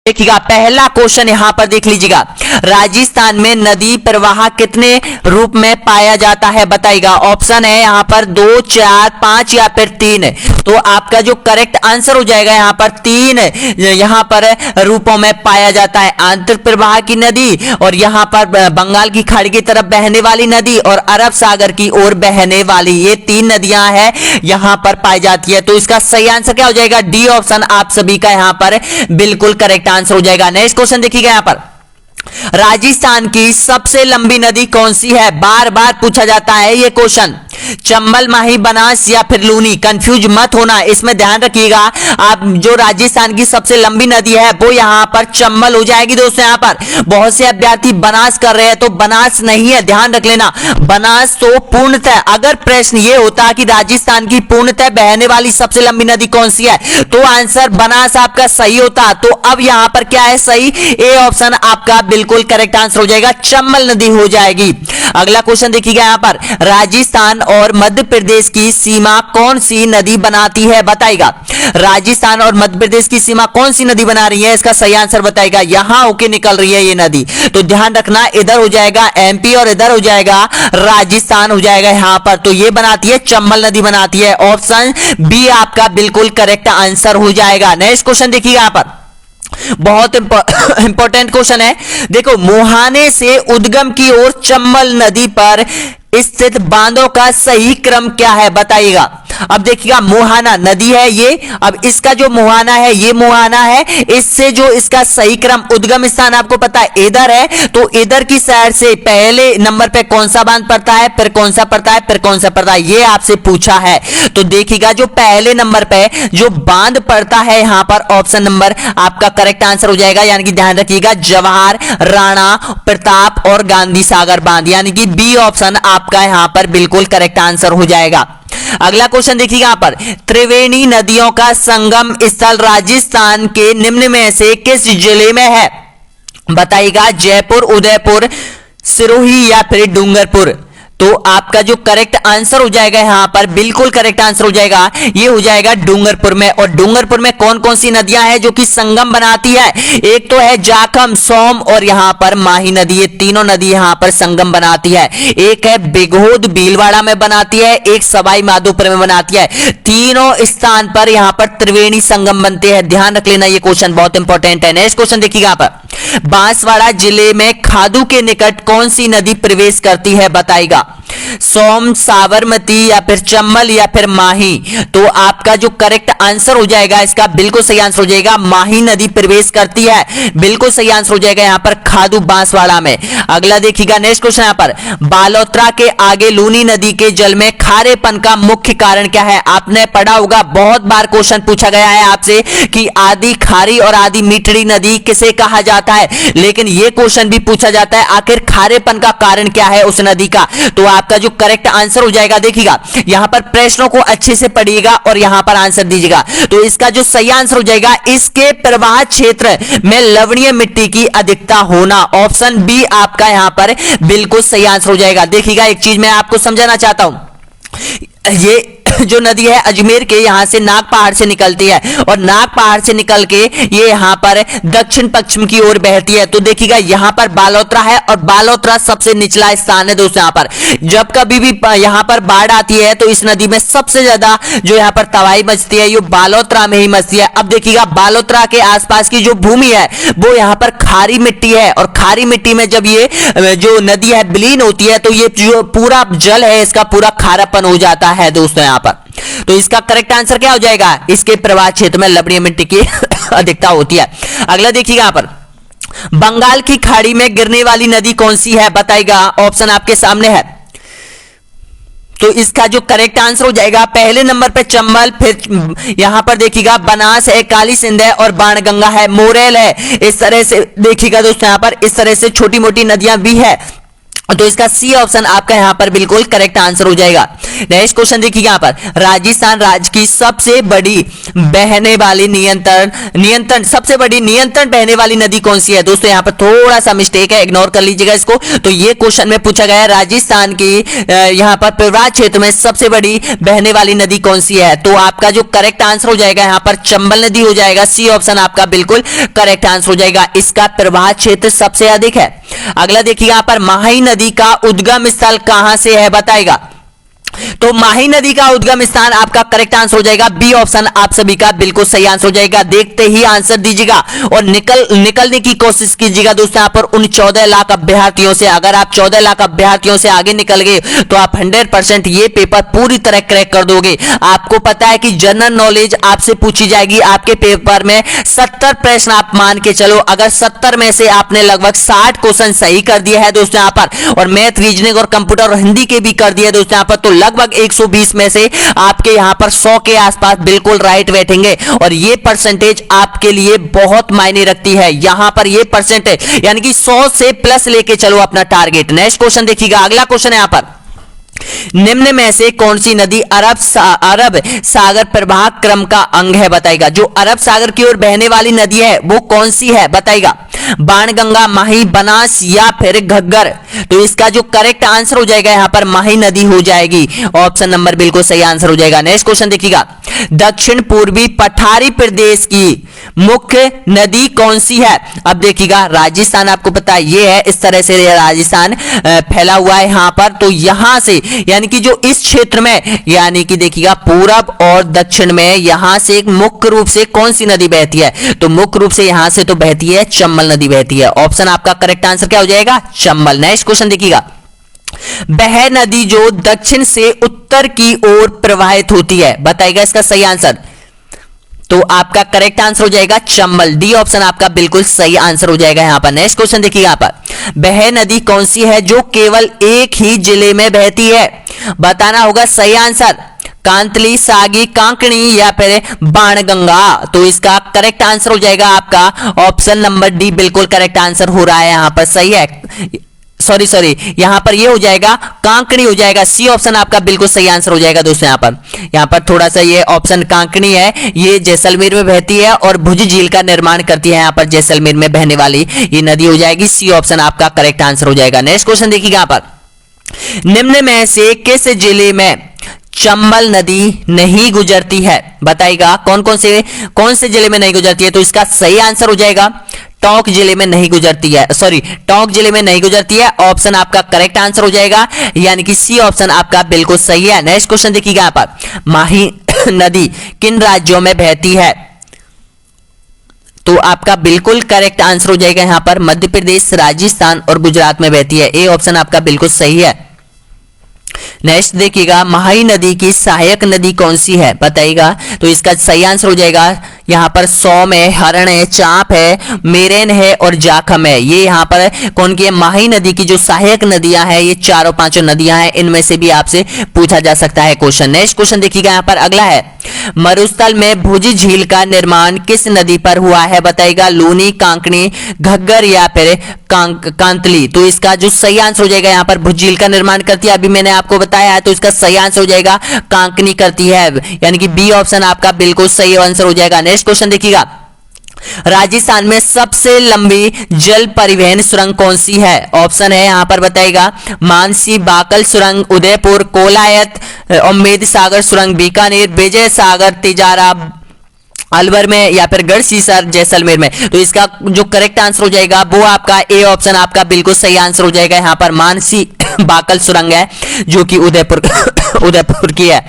देखिएगा पहला क्वेश्चन यहां पर देख लीजिएगा, राजस्थान में नदी प्रवाह कितने रूप में पाया जाता है बताइएगा। ऑप्शन है यहां पर 2, 4, 5 या फिर 3। तो आपका जो करेक्ट आंसर हो जाएगा यहां पर 3 यहां पर रूपों में पाया जाता है। आंतरिक प्रवाह की नदी, और यहां पर बंगाल की खाड़ी की तरफ बहने वाली नदी, और अरब सागर की ओर बहने वाली, ये 3 नदियां हैं यहां पर पाई जाती है। तो इसका सही आंसर क्या हो जाएगा, डी ऑप्शन आप सभी का यहां पर बिल्कुल करेक्ट आंसर हो जाएगा। नेक्स्ट क्वेश्चन देखिएगा यहां पर, राजस्थान की सबसे लंबी नदी कौन सी है, बार बार पूछा जाता है ये क्वेश्चन। चंबल, माही, बनास या फिर लूनी, कंफ्यूज मत होना, इसमें ध्यान रखिएगा। आप जो राजस्थान की सबसे लंबी नदी है वो यहां पर चंबल हो जाएगी दोस्तों। यहां पर बहुत से अभ्यर्थी बनास कर रहे हैं, तो बनास नहीं है, ध्यान रख लेना। बनास तो पूर्णतः, अगर प्रश्न ये होता कि राजस्थान की पूर्णतः बहने वाली सबसे लंबी नदी कौन सी है, तो आंसर बनास आपका सही होता। तो अब यहां पर क्या है सही, ए ऑप्शन आपका बिल्कुल करेक्ट आंसर हो जाएगा, चंबल नदी हो जाएगी। अगला क्वेश्चन देखिएगा यहां पर, राजस्थान और मध्य प्रदेश की सीमा कौन सी नदी बनाती है बताइएगा। राजस्थान और मध्य प्रदेश की सीमा कौन सी नदी बना रही है, इसका सही आंसर बताइएगा। यहां होके निकल रही है ये नदी, तो ध्यान रखना, इधर हो जाएगा एमपी और इधर हो जाएगा राजस्थान हो जाएगा यहां पर। तो ये बनाती है चंबल नदी बनाती है, ऑप्शन बी आपका बिल्कुल करेक्ट आंसर हो जाएगा। नेक्स्ट क्वेश्चन देखिएगा यहां पर, बहुत इंपॉर्टेंट क्वेश्चन है, देखो, मुहाने से उद्गम की ओर चंबल नदी पर स्थित बांधों का सही क्रम क्या है बताइएगा। अब देखिएगा मुहाना नदी है ये, अब इसका जो मुहाना है ये मुहाना है, इससे जो इसका सही क्रम उद्गम स्थान आपको पता है इधर है, तो इधर की साइड से पहले नंबर पे कौन सा बांध पड़ता है, फिर कौन सा पड़ता है, फिर कौन सा पड़ता है, ये आपसे पूछा है। तो देखिएगा जो पहले नंबर पे जो बांध पड़ता है यहां पर ऑप्शन नंबर आपका करेक्ट आंसर हो जाएगा, यानी कि ध्यान रखिएगा जवाहर, राणा प्रताप और गांधी सागर बांध, यानी कि बी ऑप्शन आपका यहां पर बिल्कुल करेक्ट आंसर हो जाएगा। अगला क्वेश्चन देखिए यहां पर, त्रिवेणी नदियों का संगम स्थल राजस्थान के निम्न में से किस जिले में है बताइएगा। जयपुर, उदयपुर, सिरोही या फिर डूंगरपुर। तो आपका जो करेक्ट आंसर हो जाएगा यहां पर बिल्कुल करेक्ट आंसर हो जाएगा, ये हो जाएगा डूंगरपुर में। और डूंगरपुर में कौन कौन सी नदियां हैं जो कि संगम बनाती है, एक तो है जाखम, सोम और यहां पर माही नदी, ये तीनों नदी यहां पर संगम बनाती है। एक है बिघोद भीलवाड़ा में बनाती है, एक सवाई माधोपुर में बनाती है। तीनों स्थान पर यहां पर त्रिवेणी संगम बनते हैं, ध्यान रख लेना, ये क्वेश्चन बहुत इंपॉर्टेंट है। नेक्स्ट क्वेश्चन देखिएगा यहां पर, बांसवाड़ा जिले में खादू के निकट कौन सी नदी प्रवेश करती है बताइएगा। सोम, साबरमती या फिर चंबल या फिर माही। तो आपका जो करेक्ट आंसर हो जाएगा इसका बिल्कुल सही आंसर हो जाएगा, माही नदी प्रवेश करती है, बिल्कुल सही आंसर हो जाएगा यहां पर खादू बांसवाड़ा में। अगला देखिएगा नेक्स्ट क्वेश्चन यहां पर, बालोतरा के आगे लूनी नदी के जल में खारेपन का मुख्य कारण क्या है। आपने पढ़ा होगा, बहुत बार क्वेश्चन पूछा गया है आपसे कि आधी खारी और आधी मीठड़ी नदी किसे कहा जाता है, लेकिन यह क्वेश्चन भी पूछा जाता है आखिर खारेपन का कारण क्या है उस नदी का। तो आपका जो करेक्ट आंसर हो जाएगा, देखिएगा यहां पर प्रश्नों को अच्छे से पढ़िएगा और यहां पर आंसर दीजिएगा। तो इसका जो सही आंसर हो जाएगा, इसके प्रवाह क्षेत्र में लवणीय मिट्टी की अधिकता होना, ऑप्शन बी आपका यहां पर बिल्कुल सही आंसर हो जाएगा। देखिएगा एक चीज मैं आपको समझाना चाहता हूं, ये जो नदी है अजमेर के यहां से नाग पहाड़ से निकलती है, और नाग पहाड़ से निकल के ये यहां पर दक्षिण पश्चिम की ओर बहती है। तो देखिएगा यहां पर बालोतरा है, और बालोतरा सबसे निचला स्थान है दोस्तों। यहां पर जब कभी भी यहां पर बाढ़ आती है तो इस नदी में सबसे ज्यादा जो यहां पर तबाही मचती है ये बालोतरा में ही मचती है। अब देखिएगा बालोतरा के आसपास की जो भूमि है वो यहां पर खारी मिट्टी है, और खारी मिट्टी में जब ये जो नदी है विलीन होती है तो ये जो पूरा जल है इसका पूरा खारापन हो जाता है दोस्तों यहां पर। तो इसका करेक्ट आंसर क्या हो जाएगा, इसके प्रवाह क्षेत्र में लवणीय मिट्टी की अधिकता होती है। अगला देखिएगा यहां पर, बंगाल की खाड़ी में गिरने वाली नदी कौन सी है बताइएगा। ऑप्शन आपके सामने है, तो इसका जो करेक्ट आंसर हो जाएगा, पहले नंबर पे चंबल, फिर यहां पर देखिएगा बनास है, काली सिंध है और बाणगंगा है, मोरेल है। इस तरह से देखिएगा दोस्तों यहां पर इस तरह से छोटी मोटी नदियां भी है, तो इसका सी ऑप्शन आपका यहां पर बिल्कुल करेक्ट आंसर हो जाएगा। नेक्स्ट क्वेश्चन देखिए यहां पर राजस्थान राज्य की सबसे बड़ी बहने वाली नियंत्रण सबसे बड़ी नियंत्रण बहने वाली नदी कौन सी है? दोस्तों यहां पर थोड़ा सा मिस्टेक है, इग्नोर कर लीजिएगा इसको। तो ये क्वेश्चन में पूछा गया है राजस्थान की यहां पर प्रवराज क्षेत्र में सबसे बड़ी बहने वाली नदी कौन सी है? तो आपका जो करेक्ट आंसर हो जाएगा यहां पर चंबल नदी हो जाएगा। सी ऑप्शन आपका बिल्कुल करेक्ट आंसर हो जाएगा, इसका प्रवाह क्षेत्र सबसे अधिक है। अगला देखिए यहां पर माही नदी का उद्गम स्थल कहां से है बताएगा। तो माही नदी का उद्गम स्थान आपका करेक्ट आंसर हो जाएगा, बी ऑप्शन आप सभी का बिल्कुल सही आंसर हो जाएगा। देखते ही आंसर दीजिएगा और निकलने की कोशिश कीजिएगा दोस्तों यहां पर उन 14 लाख अभ्यर्थियों से। अगर आप 14 लाख अभ्यर्थियों से आगे निकल गए तो आप 100% ये पेपर पूरी तरह क्रैक कर दोगे। आपको पता है कि जनरल नॉलेज आपसे पूछी जाएगी आपके पेपर में 70 प्रश्न आप मान के चलो, अगर 70 में से आपने लगभग 60 क्वेश्चन सही कर दिया है दोस्तों यहां पर, और मैथ, रीजनिंग और कंप्यूटर और हिंदी के भी कर दिए दोस्तों यहां पर, तो लगभग 120 में से आपके यहां पर 100 के आसपास बिल्कुल राइट बैठेंगे। और ये परसेंटेज आपके लिए बहुत मायने रखती है। यहां पर ये परसेंटेज यानी कि 100 से प्लस लेके चलो अपना टारगेट। नेक्स्ट क्वेश्चन देखिएगा, अगला क्वेश्चन है यहां पर निम्न में से कौन सी नदी अरब सागर प्रवाह क्रम का अंग है बताएगा। जो अरब सागर की ओर बहने वाली नदी है वो कौन सी है बताएगा। बाणगंगा, माही, बनास या फिर घग्गर। तो इसका जो करेक्ट आंसर हो जाएगा यहां पर माही नदी हो जाएगी, ऑप्शन नंबर बिल्कुल सही आंसर हो जाएगा। नेक्स्ट क्वेश्चन देखिएगा, दक्षिण पूर्वी पठारी प्रदेश की मुख्य नदी कौन सी है। अब देखिएगा राजस्थान आपको पता है ये है, इस तरह से राजस्थान फैला हुआ है यहां पर। तो यहां से यानी कि जो इस क्षेत्र में यानी कि देखिएगा पूरब और दक्षिण में यहां से एक मुख्य रूप से कौन सी नदी बहती है। तो मुख्य रूप से यहां से तो बहती है चंबल नदी बहती है। ऑप्शन आपका करेक्ट आंसर क्या हो जाएगा, चंबल। नेक्स्ट क्वेश्चन देखिएगा, वह नदी जो दक्षिण से उत्तर की ओर प्रवाहित होती है बताइएगा इसका सही आंसर। तो आपका करेक्ट आंसर हो जाएगा चंबल, डी ऑप्शन आपका बिल्कुल सही आंसर हो जाएगा यहां पर। नेक्स्ट क्वेश्चन देखिए यहां पर, वह नदी कौन सी है जो केवल एक ही जिले में बहती है बताना होगा सही आंसर। कांतली, सागी, कांकणी या फिर बाणगंगा। तो इसका करेक्ट आंसर हो जाएगा आपका ऑप्शन नंबर डी बिल्कुल करेक्ट आंसर हो रहा है यहां पर, सही है। सॉरी यहां पर ये हो जाएगा कांकणी हो जाएगा, सी ऑप्शन आपका बिल्कुल सही आंसर हो जाएगा दोस्तों। यहां पर थोड़ा सा ये ऑप्शन कांकणी है, ये जैसलमेर में बहती है और भुज झील का निर्माण करती है यहां पर जैसलमेर में बहने वाली ये नदी हो जाएगी, सी ऑप्शन आपका करेक्ट आंसर हो जाएगा। नेक्स्ट क्वेश्चन देखिएगा यहां पर निम्न में से किस जिले में चंबल नदी नहीं गुजरती है बताइएगा। कौन से जिले में नहीं गुजरती है। तो इसका सही आंसर हो जाएगा टोंक जिले में नहीं गुजरती है, टोंक जिले में नहीं गुजरती है, ऑप्शन आपका करेक्ट आंसर हो जाएगा, यानी कि सी ऑप्शन आपका बिल्कुल सही है। नेक्स्ट क्वेश्चन देखिएगा यहां पर, माही नदी किन राज्यों में बहती है। तो आपका बिल्कुल करेक्ट आंसर हो जाएगा यहां पर मध्य प्रदेश, राजस्थान और गुजरात में बहती है, ए ऑप्शन आपका बिल्कुल सही है। नेक्स्ट देखिएगा, माही नदी की सहायक नदी कौन सी है बताइएगा। तो इसका सही आंसर हो जाएगा यहां पर सोम है, हरण है, चांप है, मेरेन है और जाखम है। ये यहां पर कौन की है, माही नदी की जो सहायक नदियां हैं ये चारों पांचों नदियां हैं, इनमें से भी आपसे पूछा जा सकता है क्वेश्चन। नेक्स्ट क्वेश्चन देखिएगा यहां पर अगला है, मरुस्थल में भुज झील का निर्माण किस नदी पर हुआ है बताइएगा। लूनी, कांकणी, घग्गर या फिर कांतली। तो इसका जो सही आंसर हो जाएगा यहां पर भुज झील का निर्माण करती है, अभी मैंने आपको बताया है। तो इसका सही आंसर हो जाएगा कांकनी करती है, यानी कि बी ऑप्शन आपका बिल्कुल सही आंसर हो जाएगा। नेक्स्ट क्वेश्चन देखिएगा, राजस्थान में सबसे लंबी जल परिवहन सुरंग कौन सी है। ऑप्शन है यहां पर बताइएगा, मानसी, बाकल सुरंग, उदयपुर, कोलायत, उम्मेद सागर सुरंग, बीकानेर, विजय सागर, तिजारा, अलवर में या फिर गढ़सीसर, जैसलमेर में। तो इसका जो करेक्ट आंसर हो जाएगा वो आपका ए ऑप्शन आपका बिल्कुल सही आंसर हो जाएगा। यहां पर मानसी बाकल सुरंग है जो कि उदयपुर की है।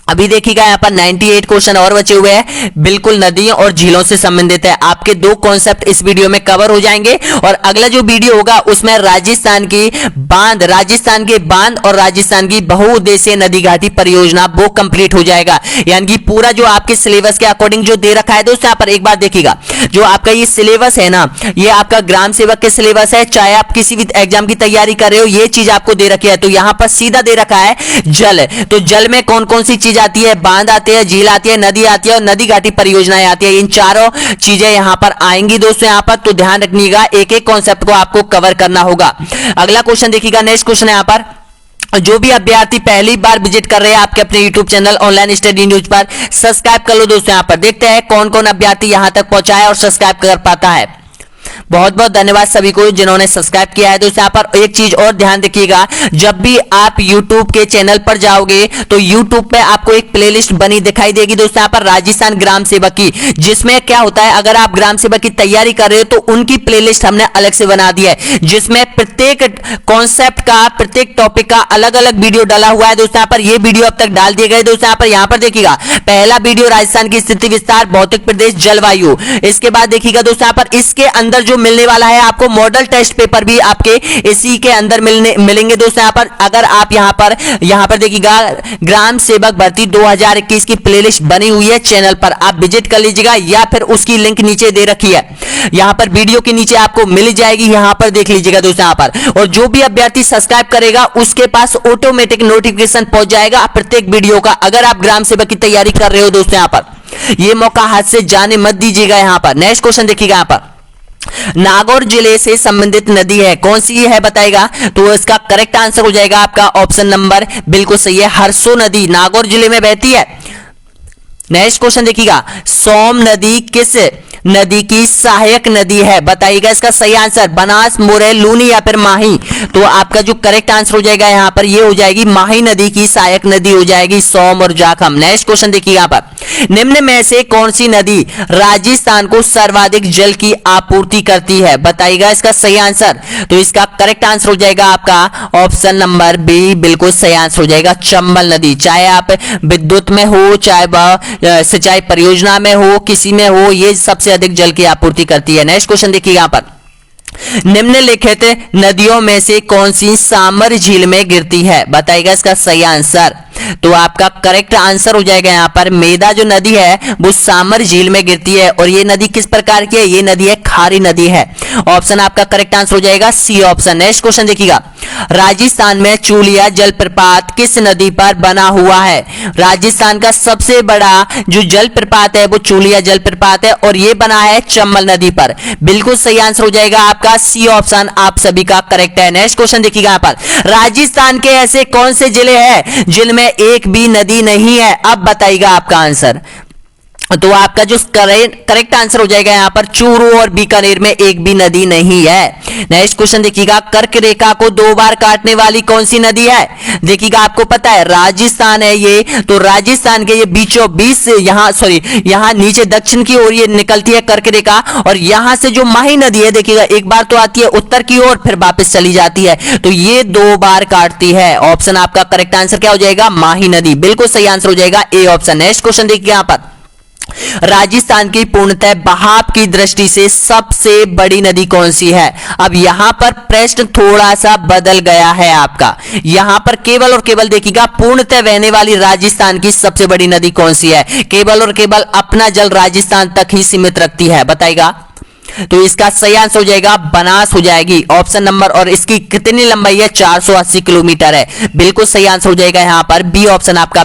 अभी देखिएगा यहाँ पर 98 क्वेश्चन और बचे हुए हैं, बिल्कुल नदियों और झीलों से संबंधित है। आपके दो कॉन्सेप्ट इस वीडियो में कवर हो जाएंगे और अगला जो वीडियो होगा उसमें राजस्थान के बांध और राजस्थान की बहुउद्देशीय नदी घाटी परियोजना वो कंप्लीट हो जाएगा। यानी कि पूरा जो आपके सिलेबस के अकॉर्डिंग जो दे रखा है दोस्तों, यहाँ पर एक बार देखिएगा, जो आपका ये सिलेबस है ना, ये आपका ग्राम सेवक के सिलेबस है, चाहे आप किसी भी एग्जाम की तैयारी कर रहे हो, ये चीज आपको दे रखी है। तो यहाँ पर सीधा दे रखा है जल, तो जल में कौन कौन सी चीज आती है, बांध आते हैं, झील आती है, नदी आती है और नदी घाटी परियोजनाएं आती है। इन चारों चीजें यहां पर आएंगी दोस्तों। यहां पर तो ध्यान रखिएगा, एक एक कॉन्सेप्ट को आपको कवर करना होगा। अगला क्वेश्चन देखिएगा, नेक्स्ट क्वेश्चन है यहां पर, जो भी अभ्यर्थी पहली बार विजिट कर रहे हैं आपके अपने YouTube channel online study news पर, सब्सक्राइब कर लो दोस्तों। यहां पर देखते हैं कौन कौन अभ्यर्थी यहां तक पहुंचा है और सब्सक्राइब कर पाता है। बहुत बहुत धन्यवाद सभी को जिन्होंने सब्सक्राइब किया है दोस्तों। यहाँ पर एक चीज और ध्यान रखिएगा, जब भी आप YouTube के चैनल पर जाओगे तो YouTube पे आपको एक प्लेलिस्ट बनी दिखाई देगी दोस्तों, यहाँ पर राजस्थान ग्राम सेवक की, जिसमें क्या होता है, अगर आप ग्राम सेवक की तैयारी कर रहे हो तो उनकी प्लेलिस्ट हमने अलग से बना दी है, जिसमें प्रत्येक कॉन्सेप्ट का, प्रत्येक टॉपिक का अलग अलग वीडियो डाला हुआ है दोस्तों। यहाँ पर ये वीडियो अब तक डाल दिए गए दोस्तों। यहाँ पर देखिएगा, पहला वीडियो राजस्थान की स्थिति विस्तार, भौतिक प्रदेश, जलवायु। इसके बाद देखिएगा दोस्तों, यहाँ पर इसके अंदर जो मिलने वाला है आपको मॉडल टेस्ट पेपर भी आपके इसी के अंदर मिलेंगे दोस्तों। यहाँ पर अगर आप यहाँ पर देखिएगा, ग्राम सेवक भर्ती 2021 की प्लेलिस्ट बनी हुई है चैनल पर, आप विजिट कर लीजिएगा या फिर उसकी लिंक नीचे दे रखी है, यहाँ पर वीडियो के नीचे आपको मिल जाएगी, यहाँ पर देख लीजिएगा दोस्तों। यहाँ पर और जो भी अभ्यर्थी सब्सक्राइब करेगा उसके पास ऑटोमेटिक नोटिफिकेशन पहुंच जाएगा प्रत्येक वीडियो का। अगर आप ग्राम सेवक की तैयारी कर रहे हो दोस्तों, यहाँ पर यह मौका हाथ से जाने मत दीजिएगा। यहाँ पर नेक्स्ट क्वेश्चन देखिएगा, यहाँ पर नागौर जिले से संबंधित नदी है, कौन सी है बताएगा? तो इसका करेक्ट आंसर हो जाएगा आपका ऑप्शन नंबर बिल्कुल सही है, हरसो नदी नागौर जिले में बहती है। नेक्स्ट क्वेश्चन देखिएगा, सोम नदी किस नदी की सहायक नदी है बताइएगा? इसका सही आंसर बनास, मोरल, लूनी या फिर माही। तो आपका जो करेक्ट आंसर हो जाएगा यहाँ पर ये हो जाएगी माही नदी की सहायक नदी हो जाएगी सोम और जाखम। नेक्स्ट क्वेश्चन देखिए, यहाँ पर निम्न में से कौन सी नदी राजस्थान को सर्वाधिक जल की आपूर्ति करती है बताइएगा? इसका सही आंसर, तो इसका करेक्ट आंसर हो जाएगा आपका ऑप्शन नंबर बी, बिल्कुल सही आंसर हो जाएगा चंबल नदी। चाहे आप विद्युत में हो, चाहे वह सिंचाई परियोजना में हो, किसी में हो, ये सबसे अधिक जल की आपूर्ति करती है। नेक्स्ट क्वेश्चन देखिए, यहाँ पर निम्नलिखित नदियों में से कौन सी सामर झील में गिरती है बताइएगा? इसका सही आंसर, तो आपका करेक्ट आंसर हो जाएगा यहाँ पर मेदा जो नदी है वो सामर झील में गिरती है। और ये नदी किस प्रकार की है? ये नदी है खारी नदी है। ऑप्शन आपका करेक्ट आंसर हो जाएगा सी ऑप्शन। नेक्स्ट क्वेश्चन देखिएगा, राजस्थान में चूलिया जलप्रपात किस नदी पर बना हुआ है? राजस्थान का सबसे बड़ा जो जलप्रपात है वो चूलिया जलप्रपात है और ये बना है चंबल नदी पर। बिल्कुल सही आंसर हो जाएगा आपका सी ऑप्शन, आप सभी का करेक्ट है। नेक्स्ट क्वेश्चन देखिएगा, यहाँ पर राजस्थान के ऐसे कौन से जिले हैं जिनमें एक भी नदी नहीं है? अब बताइएगा आपका आंसर। तो आपका जो करेक्ट आंसर हो जाएगा यहाँ पर चूरू और बीकानेर में एक भी नदी नहीं है। नेक्स्ट क्वेश्चन देखिएगा, कर्क रेखा को 2 बार काटने वाली कौन सी नदी है? देखिएगा, आपको पता है राजस्थान है ये, तो राजस्थान के ये बीचों बीच से यहाँ नीचे दक्षिण की ओर ये निकलती है कर्क रेखा, और यहां से जो माही नदी है देखिएगा एक बार तो आती है उत्तर की ओर, फिर वापस चली जाती है, तो ये 2 बार काटती है। ऑप्शन आपका करेक्ट आंसर क्या हो जाएगा? माही नदी, बिल्कुल सही आंसर हो जाएगा ए ऑप्शन। नेक्स्ट क्वेश्चन देखिए, यहाँ पर राजस्थान की पूर्णतः बहाव की दृष्टि से सबसे बड़ी नदी कौन सी है? अब यहां पर प्रश्न थोड़ा सा बदल गया है आपका, यहां पर केवल और केवल देखिएगा पूर्णतः बहने वाली राजस्थान की सबसे बड़ी नदी कौन सी है? केवल और केवल अपना जल राजस्थान तक ही सीमित रखती है, बताइएगा? तो इसका सही आंसर हो जाएगा बनास हो जाएगी ऑप्शन नंबर, और इसकी कितनी लंबाई है? 480 किलोमीटर है। बिल्कुल सही आंसर हो जाएगा यहाँ पर बी ऑप्शन आपका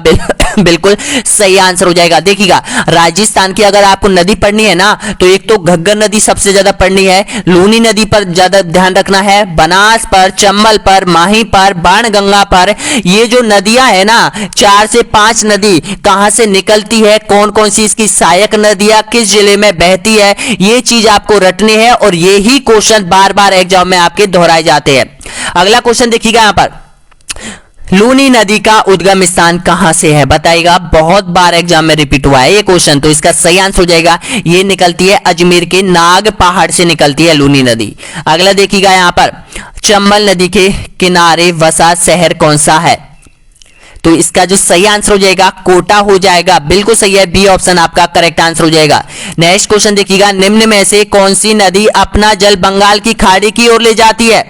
बिल्कुल सही आंसर हो जाएगा। देखिएगा, राजस्थान की अगर आपको नदी पढ़नी है ना, तो एक तो घग्गर नदी सबसे ज्यादा पढ़नी है, लूनी नदी पर ज्यादा ध्यान रखना है, बनास पर, चंबल पर, माही पर, बाणगंगा पर। ये जो नदियां है ना, 4 से 5 नदी कहां से निकलती है, कौन कौन सी इसकी सहायक नदियां किस जिले में बहती है, ये चीज आपको रटनी है, और यही क्वेश्चन बार बार एग्जाम में आपके दोहराए जाते हैं। अगला क्वेश्चन देखिएगा, यहाँ पर लूनी नदी का उद्गम स्थान कहां से है बताइएगा? बहुत बार एग्जाम में रिपीट हुआ है ये क्वेश्चन, तो इसका सही आंसर हो जाएगा ये निकलती है अजमेर के नाग पहाड़ से निकलती है लूनी नदी। अगला देखिएगा, यहाँ पर चंबल नदी के किनारे वसा शहर कौन सा है? तो इसका जो सही आंसर हो जाएगा कोटा हो जाएगा, बिल्कुल सही है, बी ऑप्शन आपका करेक्ट आंसर हो जाएगा। नेक्स्ट क्वेश्चन देखिएगा, निम्न में से कौन सी नदी अपना जल बंगाल की खाड़ी की ओर ले जाती है?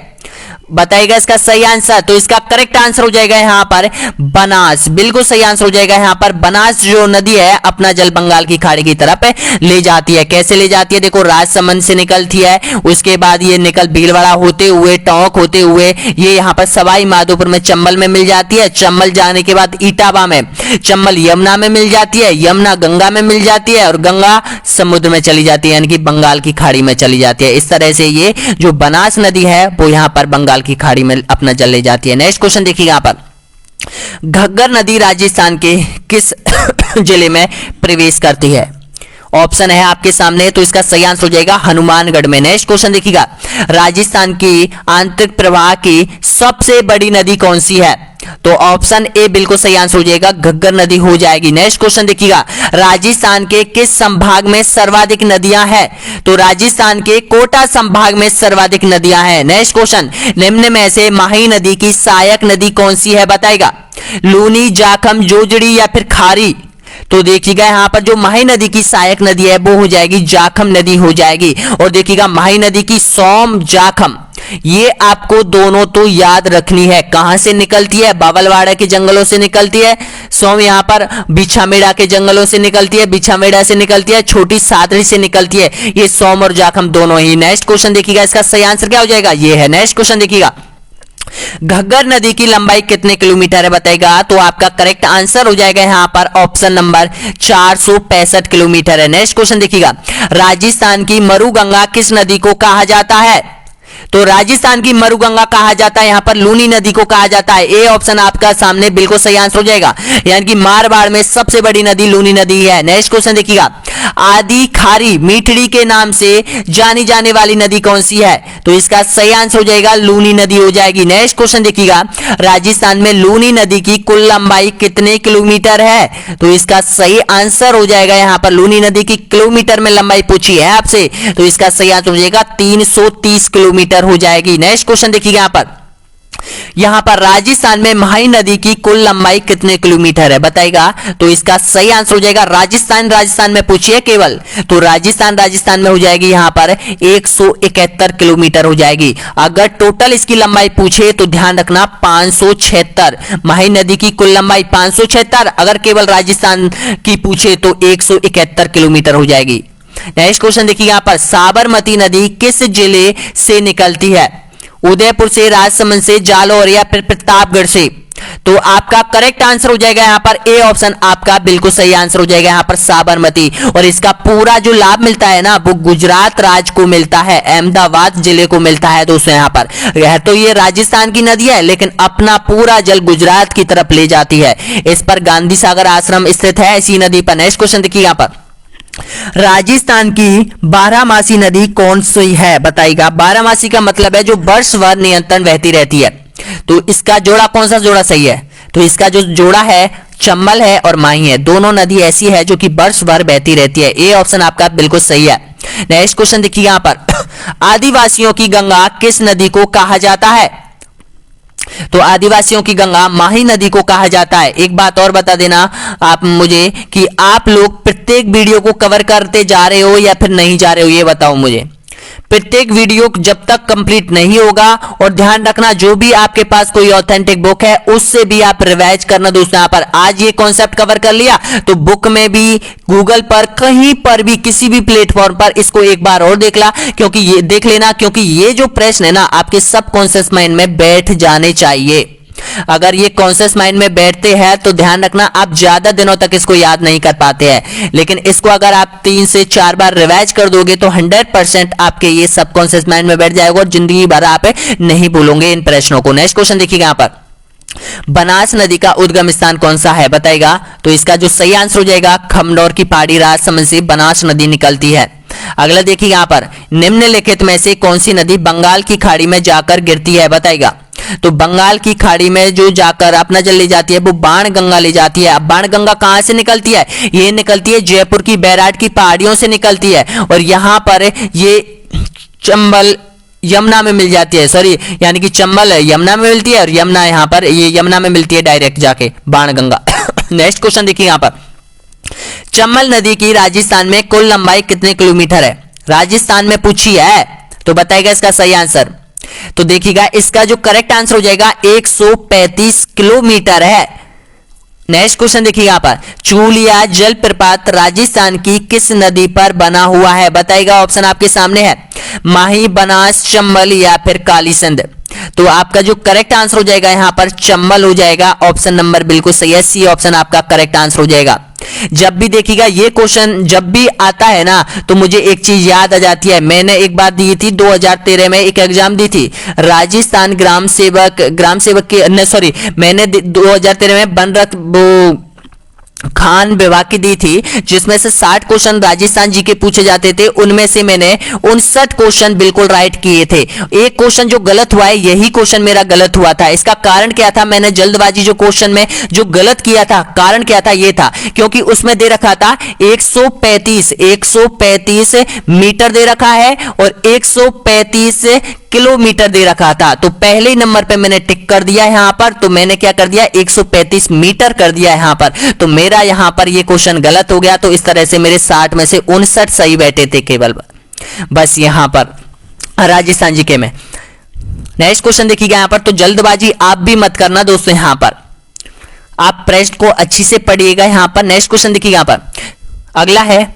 बताइएगा इसका सही आंसर। तो इसका करेक्ट आंसर हो जाएगा यहाँ पर बनास, बिल्कुल सही आंसर हो जाएगा यहाँ पर बनास जो नदी है अपना जल बंगाल की खाड़ी की तरफ ले जाती है। कैसे ले जाती है, देखो राजसमंद से निकलती है, उसके बाद ये निकल भीलवाड़ा होते हुए टोंक होते हुए ये यहाँ पर सवाई माधोपुर में चंबल में मिल जाती है। चंबल जाने के बाद इटावा में, चंबल यमुना में मिल जाती है, यमुना गंगा में मिल जाती है और गंगा समुद्र में चली जाती है, यानी कि बंगाल की खाड़ी में चली जाती है। इस तरह से ये जो बनास नदी है वो यहाँ पर बंगाल की खाड़ी में अपना जल ले जाती है। नेक्स्ट क्वेश्चन देखिए यहाँ पर घग्गर नदी राजस्थान के किस जिले में प्रवेश करती है? ऑप्शन है आपके सामने, तो इसका सही आंसर हो जाएगा हनुमानगढ़ में। नेक्स्ट क्वेश्चन देखिएगा राजस्थान की आंतरिक प्रवाह की सबसे बड़ी नदी कौन सी है? तो ऑप्शन ए बिल्कुल सही आंसर हो जाएगा, घग्गर नदी हो जाएगी। नेक्स्ट क्वेश्चन देखिएगा राजस्थान के किस संभाग में सर्वाधिक नदियां हैं? तो राजस्थान के कोटा संभाग में सर्वाधिक नदियां हैं। नेक्स्ट क्वेश्चन निम्न में से माही नदी की सहायक नदी कौन सी है बताएगा? लूनी, जाखम, जोजड़ी या फिर खारी? तो देखिएगा यहाँ पर जो माही नदी की सहायक नदी है वो हो जाएगी जाखम नदी हो जाएगी। और देखिएगा माही नदी की सोम जाखम ये आपको दोनों तो याद रखनी है। कहां से निकलती है? बावलवाड़ा के जंगलों से निकलती है। सोम यहाँ पर बिछामेड़ा के जंगलों से निकलती है, बिछामेड़ा से निकलती है, छोटी सादरी से निकलती है। ये सोम और जाखम दोनों ही। नेक्स्ट क्वेश्चन देखिएगा इसका सही आंसर क्या हो जाएगा, ये है। नेक्स्ट क्वेश्चन देखिएगा घग्गर नदी की लंबाई कितने किलोमीटर है बताएगा? तो आपका करेक्ट आंसर हो जाएगा यहाँ पर ऑप्शन नंबर 465 किलोमीटर है। नेक्स्ट क्वेश्चन देखिएगा राजस्थान की मरुगंगा किस नदी को कहा जाता है? तो राजस्थान की मरुगंगा कहा जाता है यहाँ पर लूनी नदी को कहा जाता है। ए ऑप्शन आपका सामने बिल्कुल सही आंसर हो जाएगा, यानी कि मारवाड़ में सबसे बड़ी नदी लूनी नदी है। नेक्स्ट क्वेश्चन देखिएगा आदि खारी मीठड़ी के नाम से जानी जाने वाली नदी कौन सी है? तो इसका सही आंसर हो जाएगा लूनी नदी हो जाएगी। नेक्स्ट क्वेश्चन देखिएगा राजस्थान में लूनी नदी की कुल लंबाई कितने किलोमीटर है? तो इसका सही आंसर हो जाएगा यहाँ पर लूनी नदी की किलोमीटर में लंबाई पूछी है आपसे, तो इसका सही आंसर हो जाएगा 330 किलोमीटर हो जाएगी। नेक्स्ट क्वेश्चन देखिएगा यहां पर राजस्थान में माही नदी की कुल लंबाई कितने किलोमीटर है बताएगा? तो इसका सही आंसर हो जाएगा राजस्थान में पूछिए केवल, तो राजस्थान में हो जाएगी यहां पर 171 किलोमीटर हो जाएगी। अगर टोटल इसकी लंबाई पूछे तो ध्यान रखना 576, माही नदी की कुल लंबाई 576, अगर केवल राजस्थान की पूछे तो 171 किलोमीटर हो जाएगी। नेक्स्ट क्वेश्चन देखिए यहाँ पर साबरमती नदी किस जिले से निकलती है? उदयपुर से, राजसमंद से, जालौर या फिर प्रतापगढ़ से? तो आपका करेक्ट आंसर हो जाएगा यहाँ पर ए ऑप्शन आपका बिल्कुल सही आंसर हो जाएगा यहाँ पर साबरमती। और इसका पूरा जो लाभ मिलता है ना वो गुजरात राज्य को मिलता है, अहमदाबाद जिले को मिलता है दोस्तों। यहाँ पर यह तो ये राजस्थान की नदी है लेकिन अपना पूरा जल गुजरात की तरफ ले जाती है। इस पर गांधी सागर आश्रम स्थित है इसी नदी पर। नेक्स्ट क्वेश्चन देखिए यहाँ पर राजस्थान की बारहमासी नदी कौन सी है बताइएगा? बारहमासी का मतलब है जो वर्ष भर निरंतर बहती रहती है। तो इसका जोड़ा कौन सा जोड़ा सही है? तो इसका जो जोड़ा है चंबल है और माही है, दोनों नदी ऐसी है जो कि वर्ष भर बहती रहती है। ए ऑप्शन आपका बिल्कुल सही है। नेक्स्ट क्वेश्चन देखिए यहाँ पर आदिवासियों की गंगा किस नदी को कहा जाता है? तो आदिवासियों की गंगा माही नदी को कहा जाता है। एक बात और बता देना आप मुझे कि आप लोग प्रत्येक वीडियो को कवर करते जा रहे हो या फिर नहीं जा रहे हो, ये बताओ मुझे। प्रत्येक वीडियो जब तक कंप्लीट नहीं होगा, और ध्यान रखना जो भी आपके पास कोई ऑथेंटिक बुक है उससे भी आप रिवाइज करना दोस्तों। यहाँ पर आज ये कॉन्सेप्ट कवर कर लिया तो बुक में भी, गूगल पर, कहीं पर भी, किसी भी प्लेटफॉर्म पर इसको एक बार और देख लेना, क्योंकि ये जो प्रश्न है ना आपके सबकॉन्शियस माइंड में बैठ जाने चाहिए। अगर ये कॉन्शियस माइंड में बैठते हैं तो ध्यान रखना आप ज्यादा दिनों तक इसको याद नहीं कर पाते हैं, लेकिन इसको अगर आप 3 से 4 बार रिवाइज कर दोगे तो 100% आपके ये सबकॉन्शियस माइंड में बैठ जाएगा और जिंदगी भर आप नहीं भूलोगे इन प्रश्नों को। नेक्स्ट क्वेश्चन देखिएगा यहाँ पर बनास नदी का उद्गम स्थान कौन सा है बताएगा? तो इसका जो सही आंसर हो जाएगा खमडौर की पहाड़ी राजसमंद से बनास नदी निकलती है। अगला देखिए यहाँ पर निम्नलिखित में से कौन सी नदी बंगाल की खाड़ी में जाकर गिरती है बताएगा? तो बंगाल की खाड़ी में जो जाकर अपना जल ले जाती है वो बाणगंगा ले जाती है। अब बाणगंगा कहां से निकलती है? ये निकलती है जयपुर की बैराट की पहाड़ियों से निकलती है और यहां पर ये चंबल यमुना में मिल जाती है, सॉरी यानी कि चंबल यमुना में मिलती है और यमुना यहाँ पर ये यमुना में मिलती है डायरेक्ट जाके बाणगंगा। नेक्स्ट क्वेश्चन देखिए यहाँ पर चंबल नदी की राजस्थान में कुल लंबाई कितने किलोमीटर है? राजस्थान में पूछी है तो बताएगा इसका सही आंसर। तो देखिएगा इसका जो करेक्ट आंसर हो जाएगा 135 किलोमीटर है। नेक्स्ट क्वेश्चन देखिए यहां पर, चूलिया जलप्रपात राजस्थान की किस नदी पर बना हुआ है? बताइएगा, ऑप्शन आपके सामने है, माही, बनास, चंबल या फिर काली सिंध। तो आपका जो करेक्ट आंसर हो जाएगा यहां पर चंबल हो जाएगा। ऑप्शन नंबर बिल्कुल सही है, सी ऑप्शन आपका करेक्ट आंसर हो जाएगा। जब भी देखिएगा ये क्वेश्चन जब भी आता है ना, तो मुझे एक चीज याद आ जाती है। मैंने एक बार दी थी 2013 में एक एग्जाम दी थी, राजस्थान ग्राम सेवक के सॉरी, मैंने 2013 में बनरत वो खान विभाग की दी थी, जिसमें से 60 क्वेश्चन राजस्थान जी के पूछे जाते थे। उनमें से मैंने 59 क्वेश्चन बिल्कुल राइट किए थे। एक क्वेश्चन जो गलत हुआ है, यही क्वेश्चन मेरा गलत हुआ था। इसका कारण क्या था? मैंने जल्दबाजी जो क्वेश्चन में जो गलत किया था, कारण क्या था? ये था क्योंकि उसमें दे रखा था 135 मीटर दे रखा है और 135 किलोमीटर दे रखा था। तो पहले ही नंबर पे मैंने टिक कर दिया यहां पर, तो मैंने क्या कर दिया, 135 मीटर कर दिया यहां पर। तो मेरा यहां पर ये क्वेश्चन गलत हो गया। तो इस तरह से मेरे 60 में से 59 सही बैठे थे केवल, बस यहां पर राजस्थान जी के में। नेक्स्ट क्वेश्चन देखिएगा यहां पर, तो जल्दबाजी आप भी मत करना दोस्तों, यहां पर आप प्रश्न को अच्छी से पढ़िएगा। यहां पर नेक्स्ट क्वेश्चन देखिएगा, यहां पर अगला है,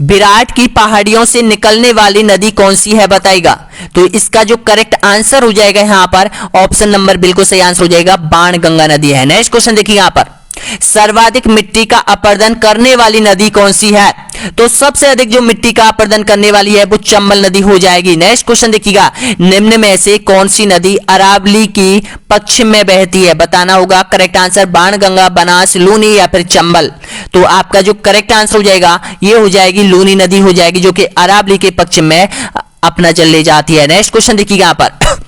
विराट की पहाड़ियों से निकलने वाली नदी कौन सी है? बताइएगा। तो इसका जो करेक्ट आंसर हो जाएगा यहां पर ऑप्शन नंबर बिल्कुल सही आंसर हो जाएगा, बाणगंगा नदी है। नेक्स्ट क्वेश्चन देखिए यहां पर, सर्वाधिक मिट्टी का अपरदन करने वाली नदी कौन सी है? तो सबसे अधिक जो मिट्टी का अपरदन करने वाली है वो चंबल नदी हो जाएगी। नेक्स्ट क्वेश्चन देखिएगा, निम्न में से कौन सी नदी अरावली की पश्चिम में बहती है? बताना होगा। करेक्ट आंसर बाणगंगा, बनास, लूनी या फिर चंबल। तो आपका जो करेक्ट आंसर हो जाएगा ये हो जाएगी लूनी नदी हो जाएगी, जो कि अरावली के पश्चिम में अपना जल ले जाती है। नेक्स्ट क्वेश्चन देखिएगा यहां पर,